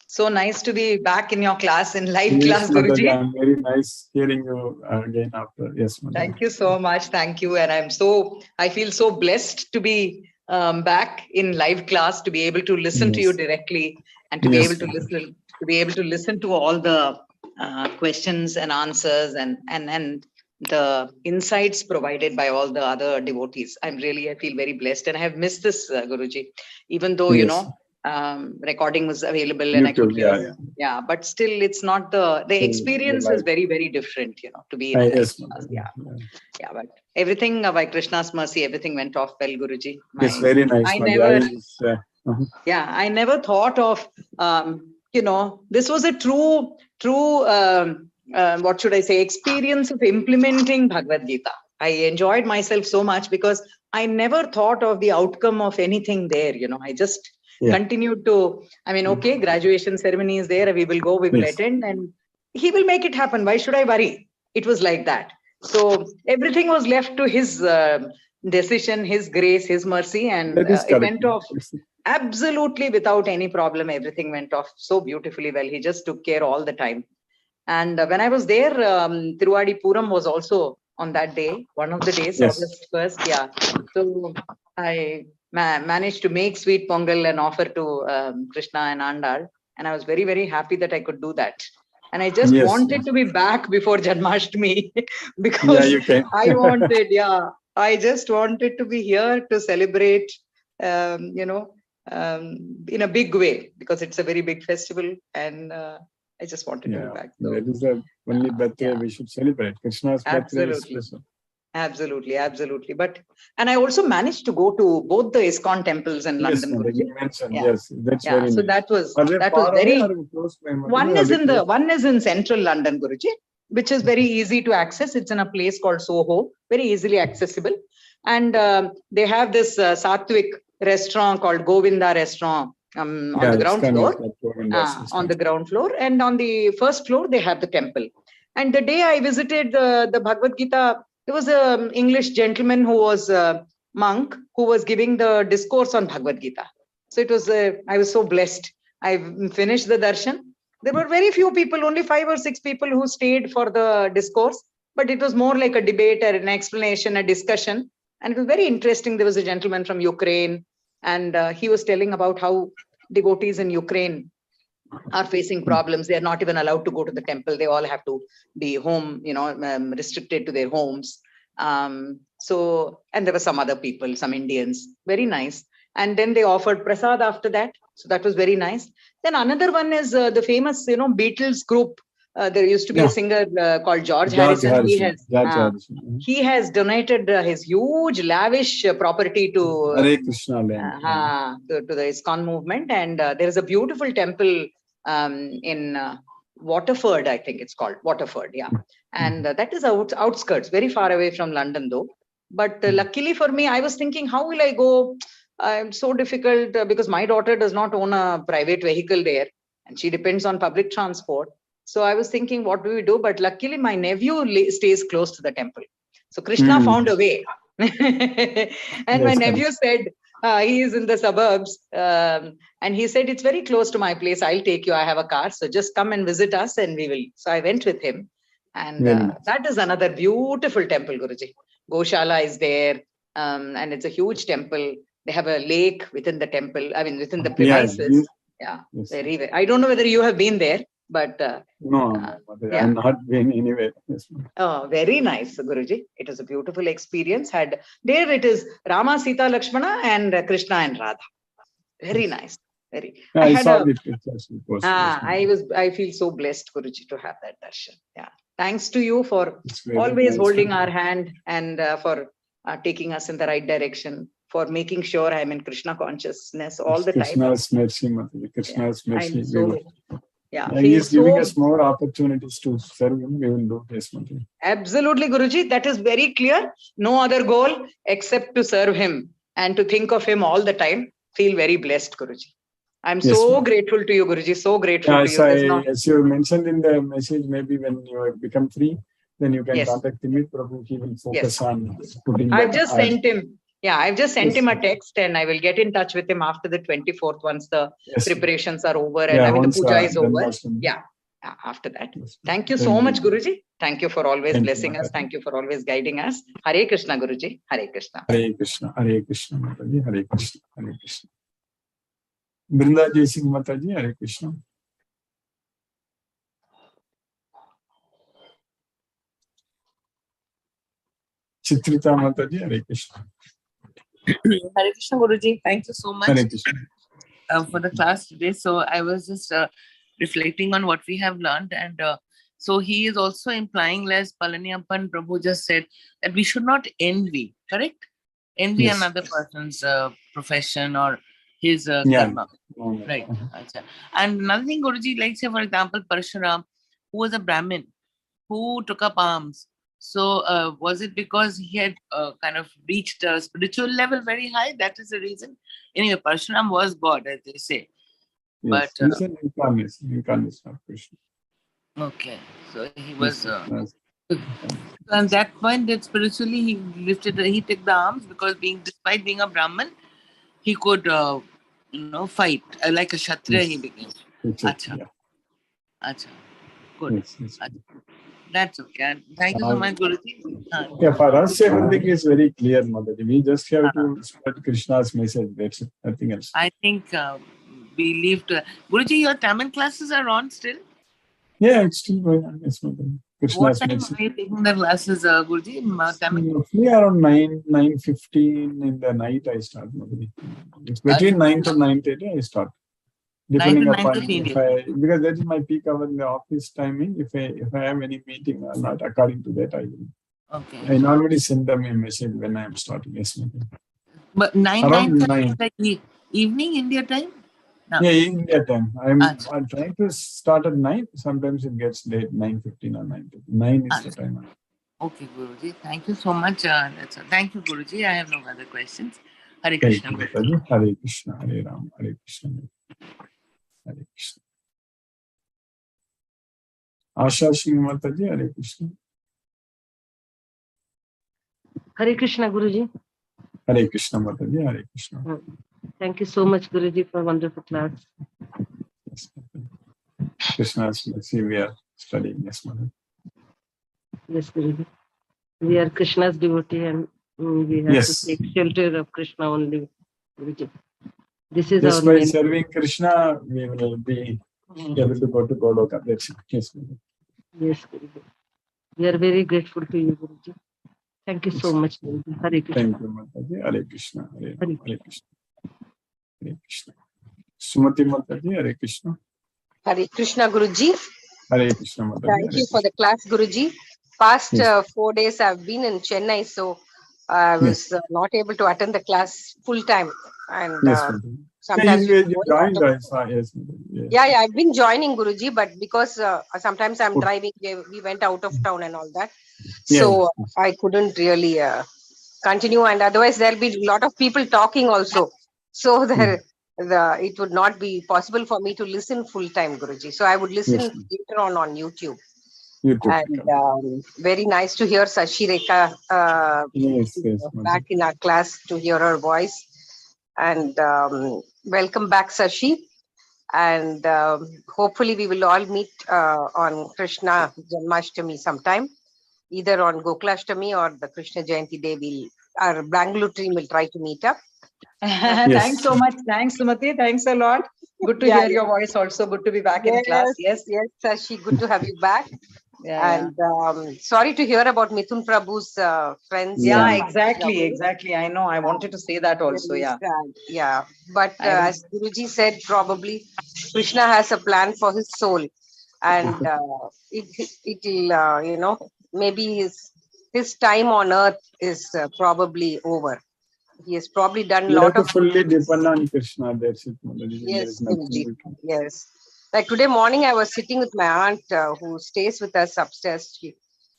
So nice to be back in your class, in live Yes, class, Mataji, Guruji. I'm very nice hearing you again after. Yes, Mataji. Thank you so much. Thank you. And I feel so blessed to be back in live class, to be able to listen to you directly, and to be able to listen to all the questions and answers and the insights provided by all the other devotees. I feel very blessed, and I have missed this, Guruji, even though, recording was available and YouTube, I could hear. But still it's not the experience is very, very different, to be in a live class. But everything by Krishna's mercy, everything went off well, Guruji. It's very nice. I never thought of, this was a true, what should I say, experience of implementing Bhagavad Gita. I enjoyed myself so much because I never thought of the outcome of anything there. I just continued to, okay, graduation ceremony is there. We will go, we will attend, and he will make it happen. Why should I worry? It was like that. So everything was left to his decision, his grace, his mercy, and it went off absolutely without any problem. Everything went off so beautifully well. He just took care all the time. And when I was there, Tiruvadi Puram was also on that day, one of the days, August 1st. So I managed to make sweet pongal and offer to Krishna and Andal. And I was very, very happy that I could do that. And I just wanted to be back before Janmashtami because I just wanted to be here to celebrate, in a big way, because it's a very big festival. And I just wanted to be back. So, that is the only birthday we should celebrate. Krishna's birthday is special. Absolutely. And I also managed to go to both the ISKCON temples in London. That's very nice. So that was very. One is in central London, Guruji, which is very easy to access. It's in a place called Soho, very easily accessible. And they have this Sattvic restaurant called Govinda Restaurant on the ground floor. On the ground floor, and on the first floor they have the temple. And the day I visited the Bhagavad Gita, there was an English gentleman who was a monk who was giving the discourse on Bhagavad Gita. So it was I was so blessed. I finished the darshan, There were very few people, only 5 or 6 people who stayed for the discourse, but it was more like a debate or an explanation, a discussion. And it was very interesting. There was a gentleman from Ukraine, and he was telling about how devotees in Ukraine are facing problems. They are not even allowed to go to the temple. They all have to be home, restricted to their homes. And there were some other people, some Indians, very nice. And then they offered prasad after that. So that was very nice. Then another one is the famous, Beatles group. There used to be a singer called George Harrison. He has donated his huge, lavish property to Hare Krishna land. To the ISKCON movement. And there is a beautiful temple in Waterford, I think it's called Waterford. Yeah. And that is outskirts, very far away from London though. But luckily for me, I was thinking, how will I go? I'm so difficult because my daughter does not own a private vehicle there and she depends on public transport. So I was thinking, what do we do? But luckily my nephew stays close to the temple. So Krishna found a way. And my nephew said, he is in the suburbs. And he said, it's very close to my place. I'll take you. I have a car. So just come and visit us and we will. So I went with him. And that is another beautiful temple, Guruji. Goshala is there. And it's a huge temple. They have a lake within the temple. I mean, within the premises. Very. I don't know whether you have been there, but no, I'm not been anywhere. Yes, oh, very nice, Guruji. It was a beautiful experience. There it is Rama, Sita, Lakshmana, and Krishna and Radha. Very nice. Very. I saw the pictures. I feel so blessed, Guruji, to have that darshan. Yeah. Thanks to you for always holding our hand and for taking us in the right direction, for making sure I'm in Krishna consciousness all the time. Krishna's mercy, Mataji. Krishna's mercy. He is giving us more opportunities to serve him. We will do this, Mataji. Absolutely, Guruji. That is very clear. No other goal except to serve him and to think of him all the time. Feel very blessed, Guruji. I'm so grateful to you, Guruji. So grateful to you. As you mentioned in the message, maybe when you become free, then you can contact him. Prabhu, he will focus on putting. I've just sent him. Yeah, I've just sent him a text and I will get in touch with him after the 24th once the preparations are over and the puja is over. After that. Thank you so much, Guruji. Thank you for always blessing us. Thank you for always guiding us. Hare Krishna, Guruji. Hare Krishna. Hare Krishna. Hare Krishna, Mataji. Hare Krishna. Hare Krishna. Brinda Jai Singh Mataji. Hare Krishna. Chitrita Mataji. Hare Krishna. Hare Krishna, Guruji. Thank you so much for the class today. So I was just reflecting on what we have learned, and so he is also implying, as Palaniappan Prabhu just said, that we should not envy, correct? Envy another person's profession or his karma, right? And another thing, Guruji, like say for example, Parshuram, who was a Brahmin, who took up arms. So was it because he had kind of reached a spiritual level very high? That is the reason. Anyway, Parshuram was God, as they say. But he's an incarnation of Krishna. Okay, so he was. At that point, that spiritually he took the arms because despite being a Brahmin, he could, fight like a Kshatriya. He became. Acha. Good. That's okay. Thank you so much, Guruji. For us, everything is very clear, Mataji. We just have to spread Krishna's message. That's it. Nothing else. I think we leave to Guruji. Your Tamil classes are on still? Yeah, it's still going on. Yes, Mataji. What time are you taking the classes, Guruji? Tamil? Around 9:15 in the night I start, Mataji. It's between 9 to 9:30 I start. Depending upon because that is my peak hour in the office timing. If I have any meeting or not, according to that I will. Okay. I normally send them a message when I am starting. Yes, Mataji. But 9:30 is like evening India time? No. Yeah, India time. I'm trying to start at 9. Sometimes it gets late, 9:15 or 9:30. 9 is the time. Okay, Guruji. Thank you so much. Thank you, Guruji. I have no other questions. Hare Krishna. Hare Krishna. Hare Ram. Hare Krishna. Hare Krishna. Asha Singh Mataji. Hare Krishna. Hare Krishna, Guruji. Hare Krishna, Mataji. Hare Krishna. Thank you so much, Guruji, for a wonderful class. Yes, Krishna's mercy we are studying. Yes, Mother. Yes, Guruji. We are Krishna's devotee and we have Yes. to take shelter of Krishna only. Guruji. This is Just our by main. serving Krishna, we will be able to go to Goloka. That's it. Yes, Mother. Yes, Guruji. We are very grateful to you, Guruji. Thank you so much, Guruji. Hare Krishna. Thank you, Mataji. Hare Krishna. Hare Hare Hare Krishna. Hare Krishna. Sumati Mataji. Hare Krishna. Hare Krishna Guruji. Hare Krishna Mataji. Thank Hare you for Krishna. the class, Guruji. Past Yes. 4 days I've been in Chennai, so I was not able to attend the class full time. And Yes, Mataji. sometimes You we go out joined, of- I saw. Yes, Mataji. Yes. Yeah, I've been joining Guruji, but because sometimes I'm driving, we went out of town and all that. So Yes. I couldn't really continue, and otherwise there'll be a lot of people talking also. So it would not be possible for me to listen full time, Guruji. So I would listen Yes. later on YouTube. YouTube. And very nice to hear Sashi Rekha Yes, yes, back in our class, to hear her voice. And welcome back, Sashi. And hopefully we will all meet on Krishna Janmashtami sometime, either on Gokulashtami or the Krishna Jayanti day. Our Bangalore team will try to meet up. Thanks so much. Thanks, Sumati. Thanks a lot. Good to hear your voice also. Good to be back in class. Yes. Yes, Sashi, good to have you back. Yeah, And sorry to hear about Mithun Prabhu's friends. yeah, exactly. I know. I wanted to say that also. Very Yeah. sad. Yeah. But as Guruji said, probably Krishna has a plan for his soul. And it'll, maybe his time on earth is probably over. He has probably done a You lot have to of. fully depend on Krishna. That's it, Mataji. There Yes, is nothing Guruji. we can. Yes. Like today morning, I was sitting with my aunt who stays with us upstairs.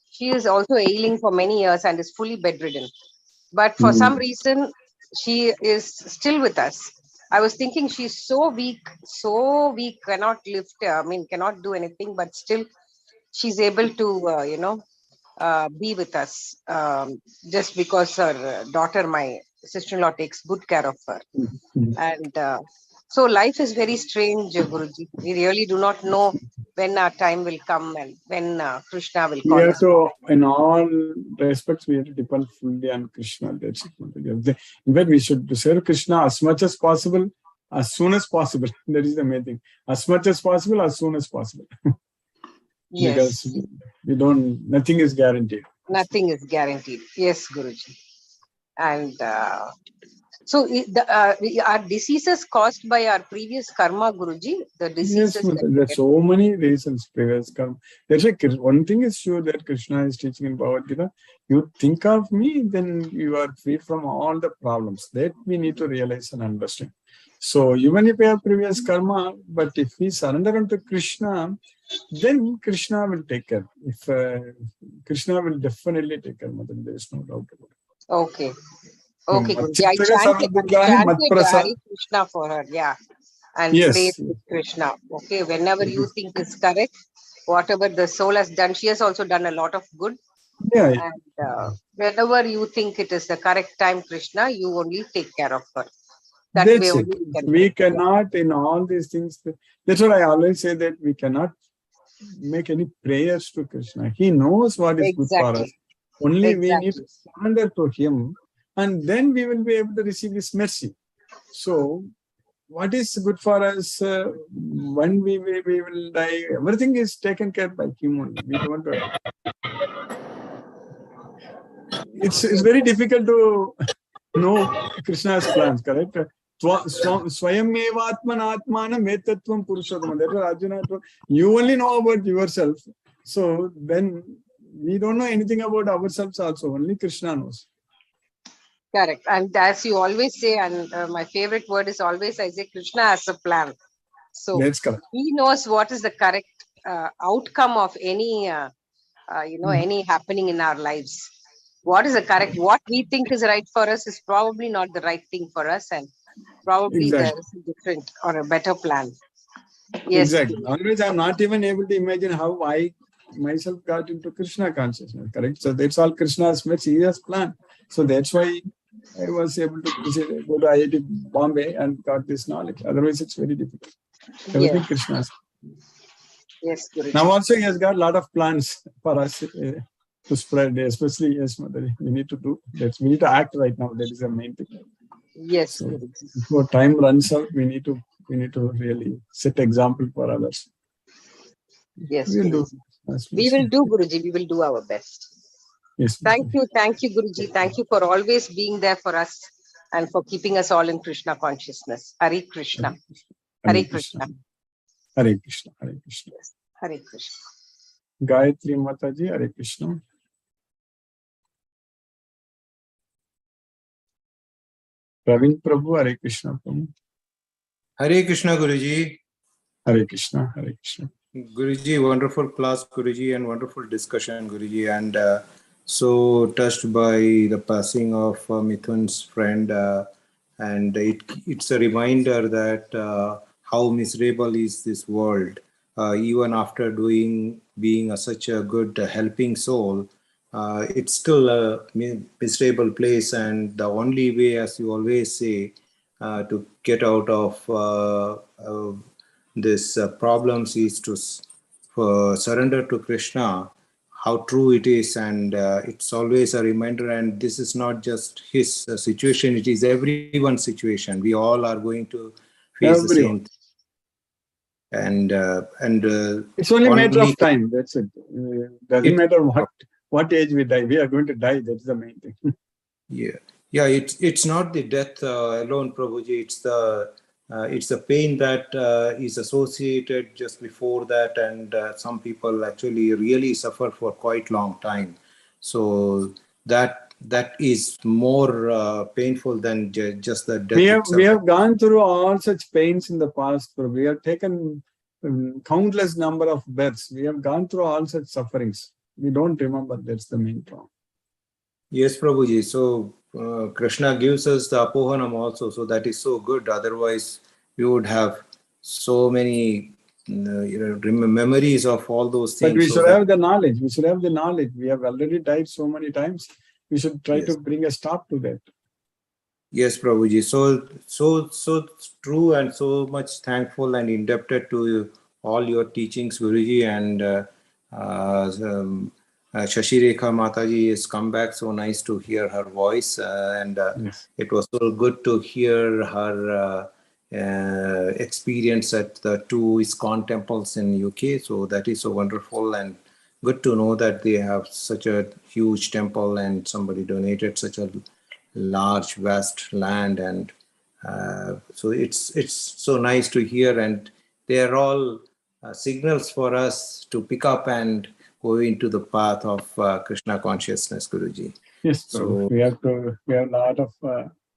She is also ailing for many years and is fully bedridden. But for some reason, she is still with us. I was thinking she's so weak, cannot lift, cannot do anything, but still she's able to, be with us just because her daughter, my sister-in-law, takes good care of her. And so life is very strange, Guruji. We really do not know when our time will come and when Krishna will We call have us. to, in all respects, we have to depend fully on Krishna. That's it, Mataji. In fact, we should serve Krishna as much as possible, as soon as possible. That is the main thing. As much as possible, as soon as possible. Yes. Because nothing is guaranteed. Nothing is guaranteed. Yes, Guruji. And so are diseases caused by our previous karma, Guruji? The diseases. Yes, there are so many reasons. Previous karma. That's why one thing is sure that Krishna is teaching in Bhagavad Gita. You think of me, then you are free from all the problems. That we need to realize and understand. So even if we have previous karma, but if we surrender unto Krishna, then Krishna will take care. If Krishna will definitely take care, there is no doubt about it. Okay. Okay, Guruji. I chanted Hare Krishna for her, yeah. And prayed with Krishna. Okay, whenever you think is correct, whatever the soul has done, she has also done a lot of good. Yeah. And whenever you think it is the correct time, Krishna, you only take care of her. That's it. We cannot, in all these things, that's what I always say, that we cannot make any prayers to Krishna. He knows what is good for us. Only we need to surrender to him, and then we will be able to receive his mercy. So, what is good for us when we will die? Everything is taken care by him only. We don't. It's very difficult to know Krishna's plans, correct? Swayam atmanam etatvam purushottam. That was Arjuna. You only know about yourself. So then we don't know anything about ourselves also. Only Krishna knows. Correct. And as you always say, and my favorite word is always, I say, Krishna has a plan. So that's correct. He knows what is the correct outcome of any, any happening in our lives. What is the correct, what we think is right for us is probably not the right thing for us, and probably there is a different or a better plan. Yes. Exactly. Otherwise, I'm not even able to imagine how I myself got into Krishna consciousness, correct? So that's all Krishna's mercy, he has planned. So that's why I was able to go to IIT Bombay and got this knowledge. Otherwise, it's very difficult. Everything Krishna's. Yes, Guruji. Now also he has got a lot of plans for us to spread, especially, yes, Mother, we need to do that. We need to act right now. That is the main thing. Yes, So Guruji. before time runs out, we need to really set example for others. Yes, We'll do. Guruji. We will do, Guruji. We will do our best. Yes. Thank you, Guruji. Thank you for always being there for us and for keeping us all in Krishna consciousness. Hare Krishna. Hare Krishna. Hare Krishna. Hare Krishna. Yes. Hare Krishna. Gayatri Mataji, Hare Krishna. Ravin Prabhu, Hare Krishna Prabhu. Hare Krishna, Guruji. Hare Krishna, Hare Krishna. Guruji, wonderful class, Guruji, and wonderful discussion, Guruji. And so touched by the passing of Mithun's friend. And it's a reminder that how miserable is this world. Even after being such a good helping soul, it's still a miserable place. And the only way, as you always say, to get out of this problems is to surrender to Krishna, how true it is. And it's always a reminder. And this is not just his situation, it is everyone's situation. We all are going to face the same thing. And it's only a matter of time. That's it. Doesn't matter what age we die. We are going to die. That's the main thing. Yeah. It's not the death alone, Prabhuji. It's the pain that is associated just before that, and some people actually really suffer for quite long time. So that is more painful than just the death itself. We have gone through all such pains in the past. We have taken countless number of births. We have gone through all such sufferings. We don't remember. That's the main problem. Yes, Prabhuji. So Krishna gives us the apohanam also. So that is so good. Otherwise, we would have so many memories of all those things. But we should have the knowledge. We should have the knowledge. We have already died so many times. We should try to bring a stop to that. Yes, Prabhuji. So true, and so much thankful and indebted to all your teachings, Guruji. And Shashirekha Mataji has come back. So nice to hear her voice. It was so good to hear her experience at the 2 ISKCON temples in UK. So that is so wonderful, and good to know that they have such a huge temple and somebody donated such a large, vast land. And so it's so nice to hear, and they are all signals for us to pick up and go into the path of Krishna consciousness, Guruji. Yes, so we have a lot of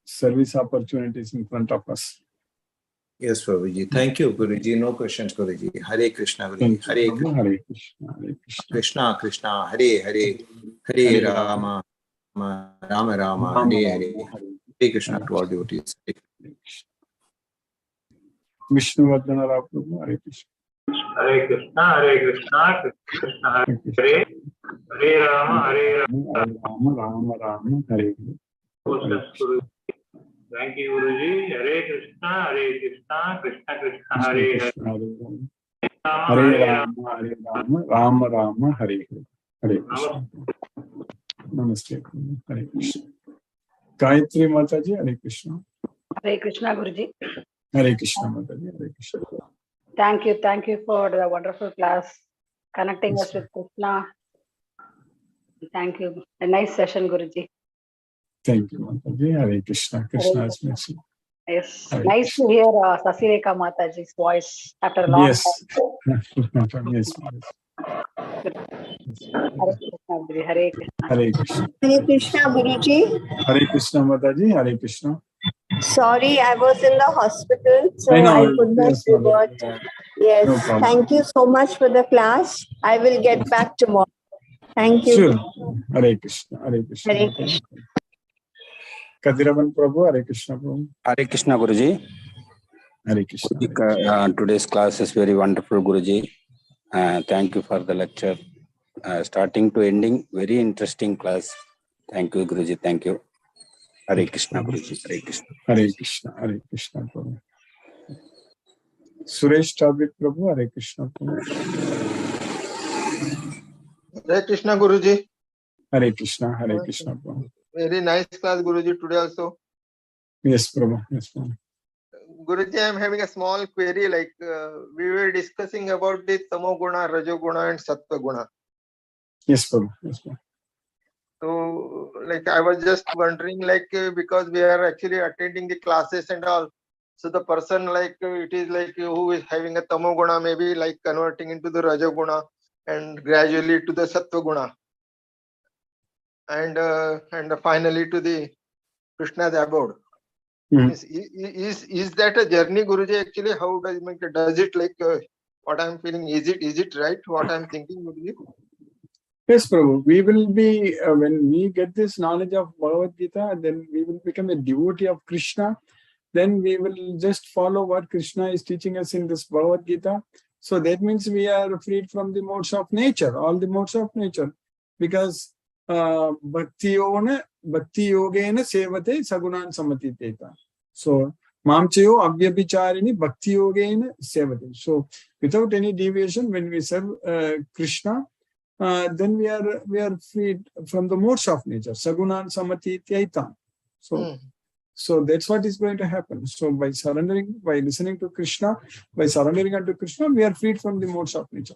service opportunities in front of us. Yes, Prabhuji. Thank you, Guruji. No questions, Guruji. Hare Krishna, Guruji. Hare Krishna. Hare Krishna. Hare Krishna. Krishna, Krishna. Hare Hare. Hare Rama. Rama Rama. Hare Hare. Hare Krishna to all devotees. Vishnu Vardhana Rao Prabhu. Hare Krishna. Hare Krishna, Hare Krishna, Krishna Hare Hare, Hare Rama, Hare Rama, Rama Rama, Hare Hare. Thank you, Guruji. Hare Krishna, Krishna Krishna, Hare Hare. Hare Rama, Hare Rama, Rama Rama, Hare Hare. Hare Krishna. Namaste. Hare Krishna. Gayatri Mataji, Hare Krishna. Hare Krishna, Guruji. Hare Krishna, Mataji. Hare Krishna. Thank you for the wonderful class, connecting us with Krishna. Thank you. A nice session, Guruji. Thank you, Mataji. Hare Krishna. Krishna's mercy. Yes. Hare nice Krishna. To hear Shashirekha Mataji's voice after a long time. Yes. Hare Krishna. Hare Krishna. Hare Krishna, Guruji. Hare Krishna, Mataji. Hare Krishna. Sorry, I was in the hospital, so I could not revert. Yes, no, thank you so much for the class. I will get back tomorrow. Thank you. Sure. Hare Krishna. Hare Krishna. Hare Krishna. Kadiravan Prabhu. Hare Krishna Prabhu. Hare Krishna, Guruji. Hare Krishna. Today's class is very wonderful, Guruji. Thank you for the lecture. Starting to ending, very interesting class. Thank you, Guruji. Thank you. Hare Krishna, Guruji. Hare Krishna. Hare Krishna. Hare Krishna, Prabhu. Suresh Tabit Prabhu. Hare Krishna, Prabhu. Hare Krishna Guruji. Hare Krishna, Hare Krishna, Prabhu. Very nice class, Guruji, today also. Yes, Prabhu. Yes, Prabhu. Guruji, I am having a small query. Like we were discussing about the Tamoguna, Rajoguna, and Sattva-guna. Yes, Prabhu. Yes, Prabhu. So, like I was just wondering, like because we are actually attending the classes and all. So the person, like it is like who is having a Tamoguna, maybe like converting into the Rajoguna and gradually to the Sattva-guna. And finally to the Krishna's abode. Is that a journey, Guruji? Actually, how does it like what I'm feeling? Is it right? What I'm thinking, Guruji? Yes, Prabhu. We will be when we get this knowledge of Bhagavad Gita, then we will become a devotee of Krishna. Then we will just follow what Krishna is teaching us in this Bhagavad Gita. So that means we are freed from the modes of nature, all the modes of nature, because bhakti yogena sevate sagunan samati teta. So mamchayo avyabhicharini bhakti yogena sevate. So without any deviation, when we serve Krishna, then we are freed from the modes of nature, sagunan samati teta. So that's what is going to happen. So by surrendering, by listening to Krishna, by surrendering unto Krishna, we are freed from the modes of nature.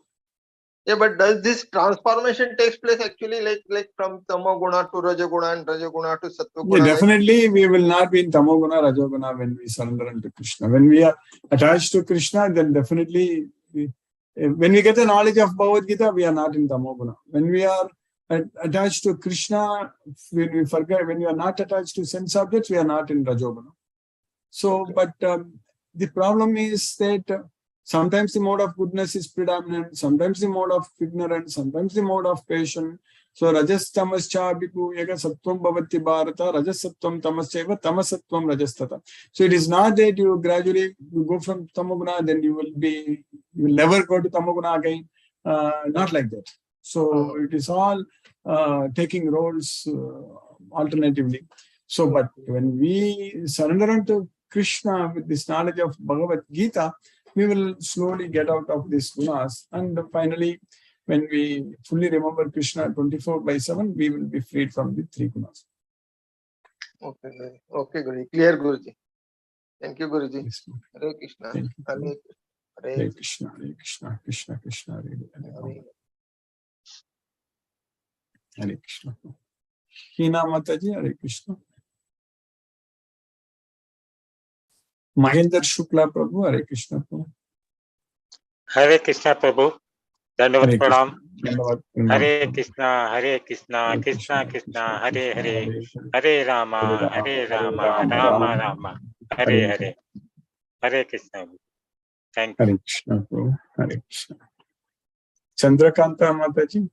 Yeah, but does this transformation takes place actually like from Tamoguna to Rajoguna and Rajoguna to Sattva-guna? Yeah, definitely we will not be in Tamoguna, Rajoguna when we surrender unto Krishna. When we are attached to Krishna, then definitely when we get the knowledge of Bhagavad Gita, we are not in Tamoguna. When we are attached to Krishna, when we are not attached to sense objects, we are not in Rajoguna. So, but the problem is that sometimes the mode of goodness is predominant, sometimes the mode of ignorance, sometimes the mode of passion. So, Rajas tamascha bhiku yaga sattvam bhavati bharata, Rajas sattvam tamaschaiva tamasatvam rajastata. So, it is not that you gradually go from Tamoguna, then you will never go to Tamoguna again. Not like that. So, it is all taking roles alternatively. So, but when we surrender unto Krishna with this knowledge of Bhagavad Gita, we will slowly get out of these gunas. And finally, when we fully remember Krishna 24/7, we will be freed from the three gunas. Okay, Guruji. Clear, Guruji. Thank you, Guruji. Yes, Hare Krishna. thank you. Hare Krishna, Hare Krishna, Krishna Krishna, Hare Hare. Hare Krishna. Hina Mataji, Hare Krishna. Mahendra Shukla Prabhu, Hare Krishna Prabhu. Hare Krishna Prabhu. Dandavad Pranam. Hare Krishna, Krishna Krishna, Hare Hare, Hare Rama, Rama Rama, Hare Hare. Hare Krishna. Thank you. Hare Krishna Prabhu, Hare Krishna. Chandrakanta Mataji.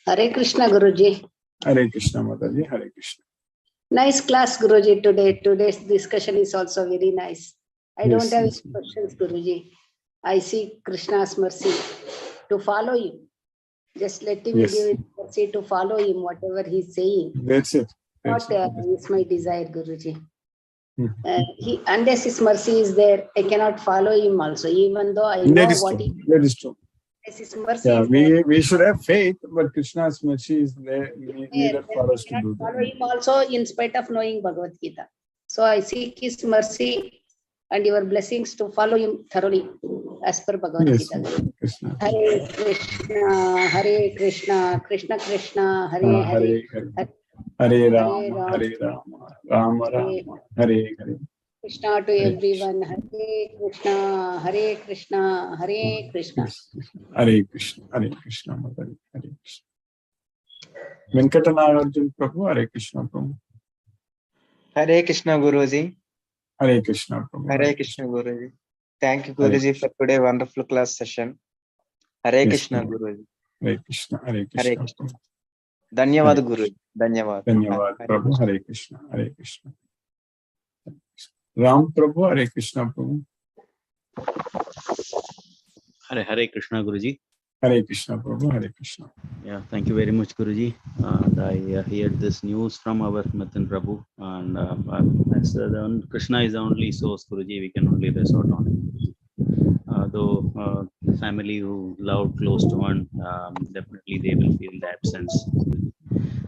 Hare Krishna, Guruji. Hare Krishna Mataji, Hare Krishna. Nice class, Guruji, today. Today's discussion is also very nice. I don't have Yes. any questions, Guruji. I seek Krishna's mercy to follow him. Just let him Yes. give it mercy to follow him, whatever he's saying. That's it. That's What it. is my desire, Guruji? Mhm. Unless his mercy is there, I cannot follow him also, even though I know That is what true. he That is true. unless his mercy Yeah, is there. we should have faith, but Krishna's mercy is there needed Then for we us to cannot do follow that. him also in spite of knowing Bhagavad Gita. So I seek his mercy and your blessings to follow him thoroughly as per Bhagavad Yes, Gita. Krishna. Hare Krishna, Hare Krishna, Krishna Krishna, Hare Hare, Hare Rama, Hare Rama, Rama Hare Rama, Hare Hare. Krishna to everyone. Hare Krishna, Hare Krishna, Hare Krishna. Hare Krishna, Hare Krishna, Hare Hare Krishna. Venkatanagarjun Prabhu, Hare Krishna Prabhu. Hare Krishna Guruji. Hare Krishna Prabhu. Hare Krishna Guruji. Thank you Hare Guruji for today wonderful class session. Hare Yes, Krishna Prabhu. Guruji. Hare Krishna, Hare Hare Krishna Krishna. Prabhu. Dhanyavad Hare Guruji. Dhanyavad. Dhanyavad Hare Prabhu, Krishna. Hare Krishna, Hare Krishna. Ram Prabhu, Hare Krishna Prabhu. Hare Krishna Guruji. Hare Krishna Prabhu, Hare Krishna. Yeah, thank you very much Guruji. And I heard this news from our Matan Prabhu, and that's Krishna is the only source, Guruji. We can only resort on it. Though the family who love close to one, definitely they will feel the absence.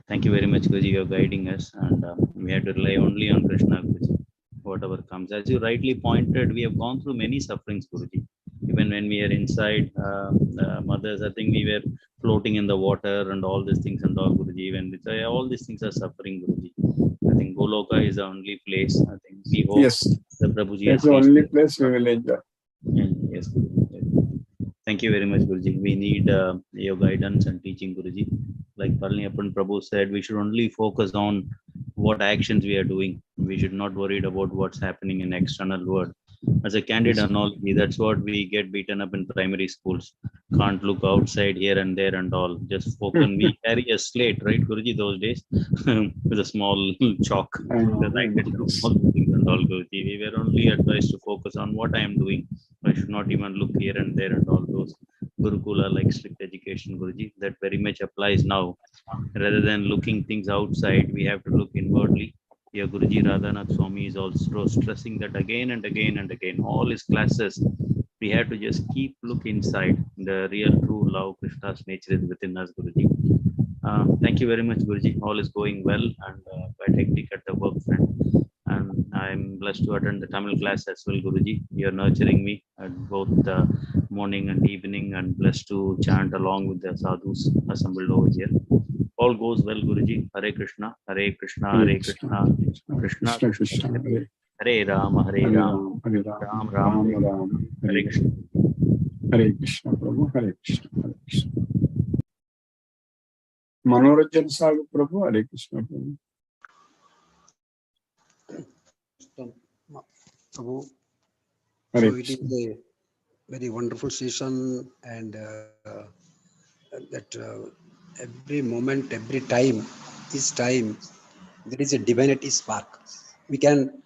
Thank you very much, Guruji. You're guiding us, and we have to rely only on Krishna, Guruji. Whatever comes, as you rightly pointed, we have gone through many sufferings, Guruji. Even when we are inside mothers, I think we were floating in the water and all these things and all, Guruji. Even all these things are suffering, Guruji. I think Goloka is the only place. I think we hope Yes, the Prabhuji that's has the only reached. place we will enjoy. Yes, Guruji. Thank you very much, Guruji. We need your guidance and teaching, Guruji. Like Palniappan Prabhu said, we should only focus on what actions we are doing. We should not worry about what's happening in external world. As a candid analogy, that's what we get beaten up in primary schools. Can't look outside here and there and all. Just focus. We carry a slate, right, Guruji, those days, with a small chalk. The write down all the things and all, Guruji. We were only advised to focus on what I am doing. I should not even look here and there and all those. Gurukula, like strict education, Guruji, that very much applies now. Rather than looking things outside, we have to look inwardly. Your Guruji Radhanath Swami is also stressing that again and again and again. All his classes, we have to just keep look inside. The real true love, Krishna's nature is within us, Guruji. Thank you very much, Guruji. All is going well and quite hectic at the work front. And I'm blessed to attend the Tamil class as well, Guruji. You're nurturing me at both the morning and evening, and blessed to chant along with the sadhus assembled over here. All goes well, Guruji. Hare Krishna, Hare Krishna, Hare Krishna, Krishna Krishna, Hare Rama, Hare Rama, Ram Ram, Hare Krishna. Hare Krishna, Prabhu, Hare Krishna, Hare Krishna. Manoranjan Sagu Prabhu, Hare Krishna, Prabhu. Prabhu. Hare So it is a very wonderful session, and that every moment, every time, each time, there is a divinity spark. We can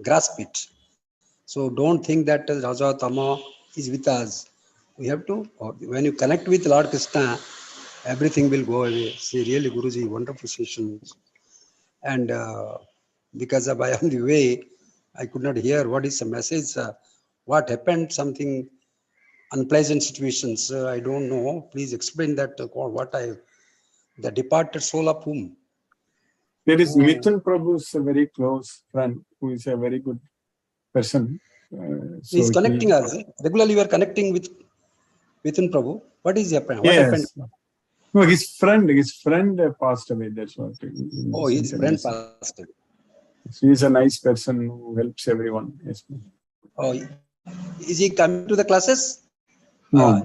grasp it. So don't think that Raja Tama is with us. We have to, when you connect with Lord Krishna, everything will go away. See, really, Guruji, wonderful sessions. And because of I on the way, I could not hear what is the message, what happened, something unpleasant situations. I don't know. Please explain that. The departed soul of whom? There is Mithun Prabhu's a very close friend who is a very good person. He is connecting us. Regularly, we are connecting with Mithun Prabhu. What is happening? What happened? No, his friend passed away. That's what. Oh, his friend passed away. He is a nice person who helps everyone. Yes. Oh, is he coming to the classes? No.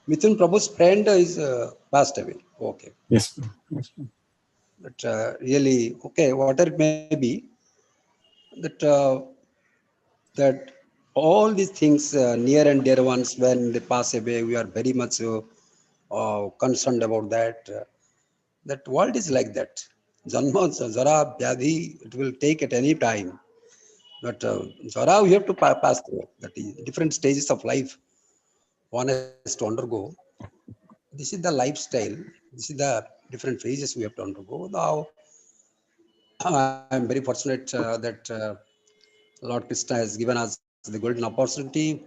Mithun Prabhu's friend is passed away. Okay. Yes. But really, okay, whatever it may be, that all these things, near and dear ones, when they pass away, we are very much concerned about that. That world is like that. Janma, Zara, Vyadhi, it will take at any time. But Zara, we have to pass through. That is different stages of life one has to undergo. This is the lifestyle. This is the different phases we have to undergo. Now, I am very fortunate that Lord Krishna has given us the golden opportunity.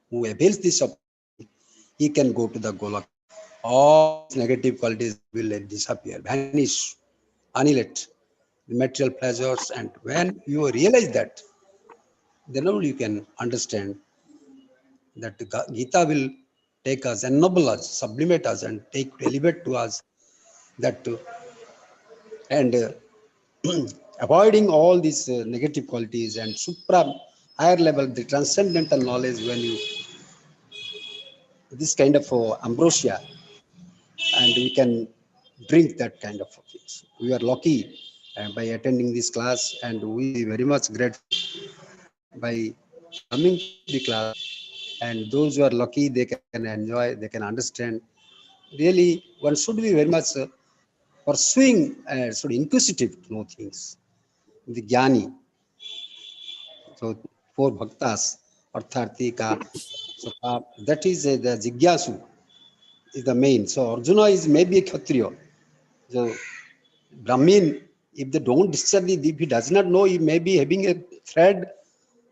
Who avails this opportunity, he can go to the Golok. All negative qualities will disappear, vanish, annihilate the material pleasures. And when you realize that, then only you can understand that the Gita will take us, ennoble us, sublimate us, and elevate to us that and avoiding all these negative qualities and higher level, the transcendental knowledge, when you this kind of ambrosia, and we can drink that kind of things. We are lucky by attending this class, and we very much grateful by coming to the class. And those who are lucky, they can enjoy, they can understand. Really, one should be very much pursuing, should inquisitive to know things. The Jnani. So, for bhaktas, arthartika, so that is the Jigyasu is the main. So Arjuna is maybe a Kshatriya. So Brahmin, if they don't discharge, if he does not know, he may be having a thread,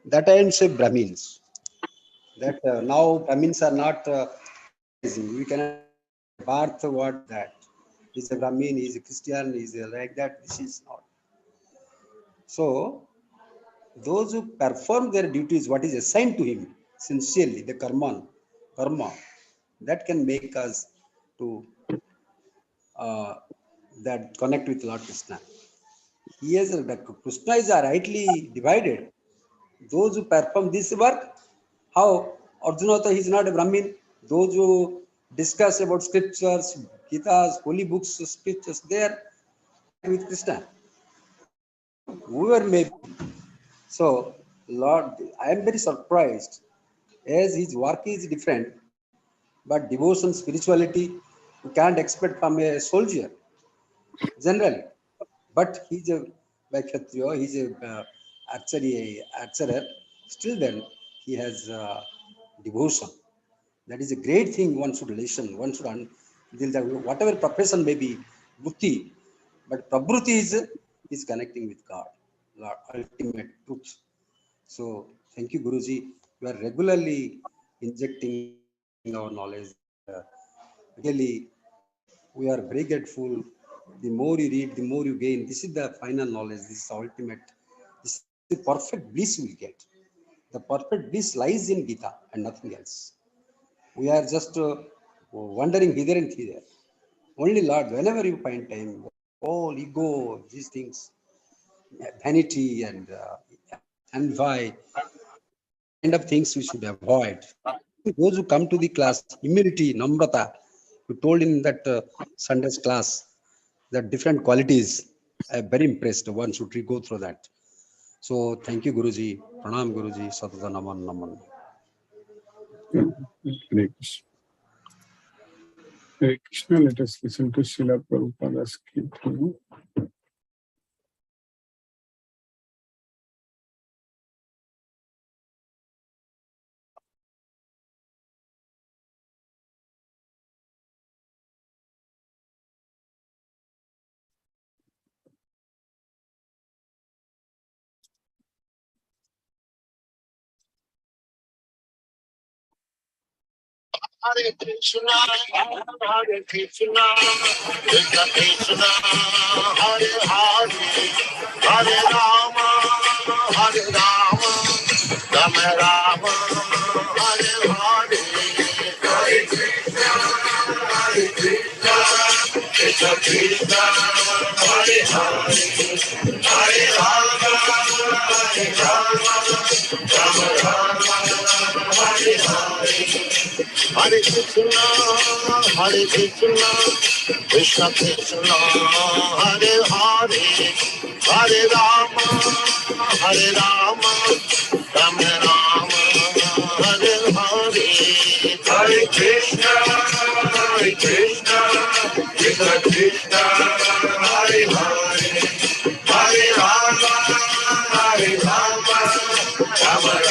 that I am say Brahmins. That now Brahmins are not, we cannot birth what that. He's a Brahmin, he's a Christian, he's a like that. This is not. So those who perform their duties, what is assigned to him, sincerely, the karma, that can make us to that connect with Lord Krishna. Krishna is rightly divided. Those who perform this work, how Arjuna, he is not a Brahmin. Those who discuss about scriptures, Gitas, holy books, scriptures, they are with Krishna. Whoever may be. So, Lord, I am very surprised as his work is different, but devotion, spirituality, you can't expect from a soldier generally. But he's a Kshatriya, he's a archerer. Still, then he has devotion. That is a great thing. One should listen. One should whatever profession may be, bhakti, but prabhuti is connecting with God, Lord, ultimate truth. So thank you, Guruji. You are regularly injecting our knowledge. Really, we are very grateful. The more you read, the more you gain. This is the final knowledge. This is the ultimate. This is the perfect bliss we will get. The perfect bliss lies in Gita and nothing else. We are just wandering hither and thither. Only Lord, whenever you find time, all ego, these things, vanity and envy, kind of things we should avoid. Those who come to the class, humility, namrata, you told in that Sunday's class, that different qualities. I am very impressed. One should go through that. So thank you, Guruji. Pranam, Guruji. Satata Naman Naman. Hare Krishna. Hare Krishna. Let us listen to Srila Prabhupada's Kirtan. Hare Krishna, Hare Krishna, Krishna Krishna, Hare Hare, Hare Rama, Hare Rama, Rama Rama, Hare Hare, Hare Krishna, Hare Krishna, Krishna Krishna, Hare Hare, Hare Rama, Hare Rama, Rama Rama, Hare Hare. Hare Krishna, Krishna Krishna, Hare Hare, Hare Rama, Rama Rama, Hare Hare, Hare Krishna, Krishna Krishna, Hare Hare, Hare Rama, Rama Rama,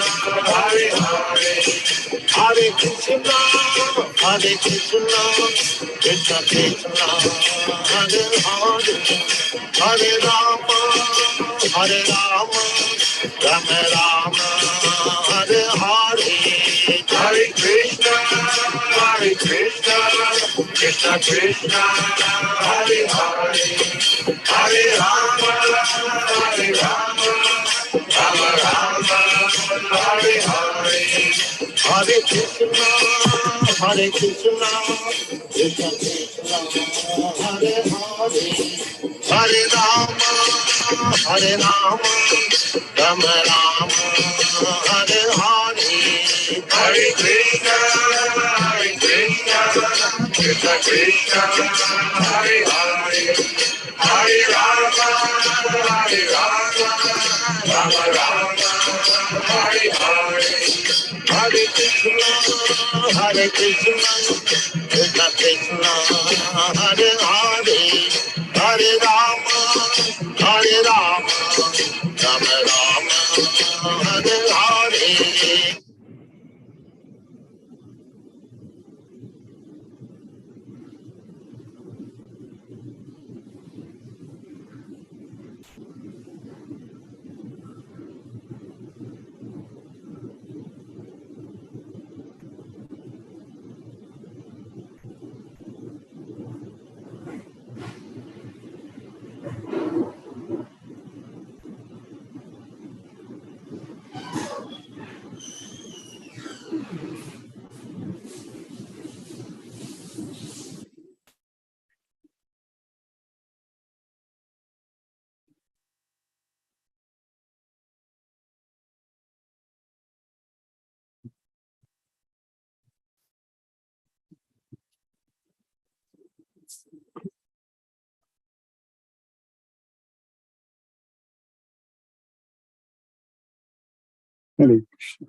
Hare Hare. Hare Krishna, Krishna Krishna, Hare Hare, Hare Rama, Rama Rama, Hare Hare, Hare Krishna, Krishna Krishna, Hare Hare, Hare Rama, Rama Rama, Hare Hare. Hare Krishna, Krishna Krishna, Hare Hare, Hare Rama, Rama Rama, Hare Hare, Hare Krishna, Krishna Krishna, Hare Hare, Hare Rama, Rama Rama, Hare Hare. Hare Krishna, Krishna Krishna, Hare Hare, Hare Rama, Rama Rama, Hare Hare. Hare Krishna.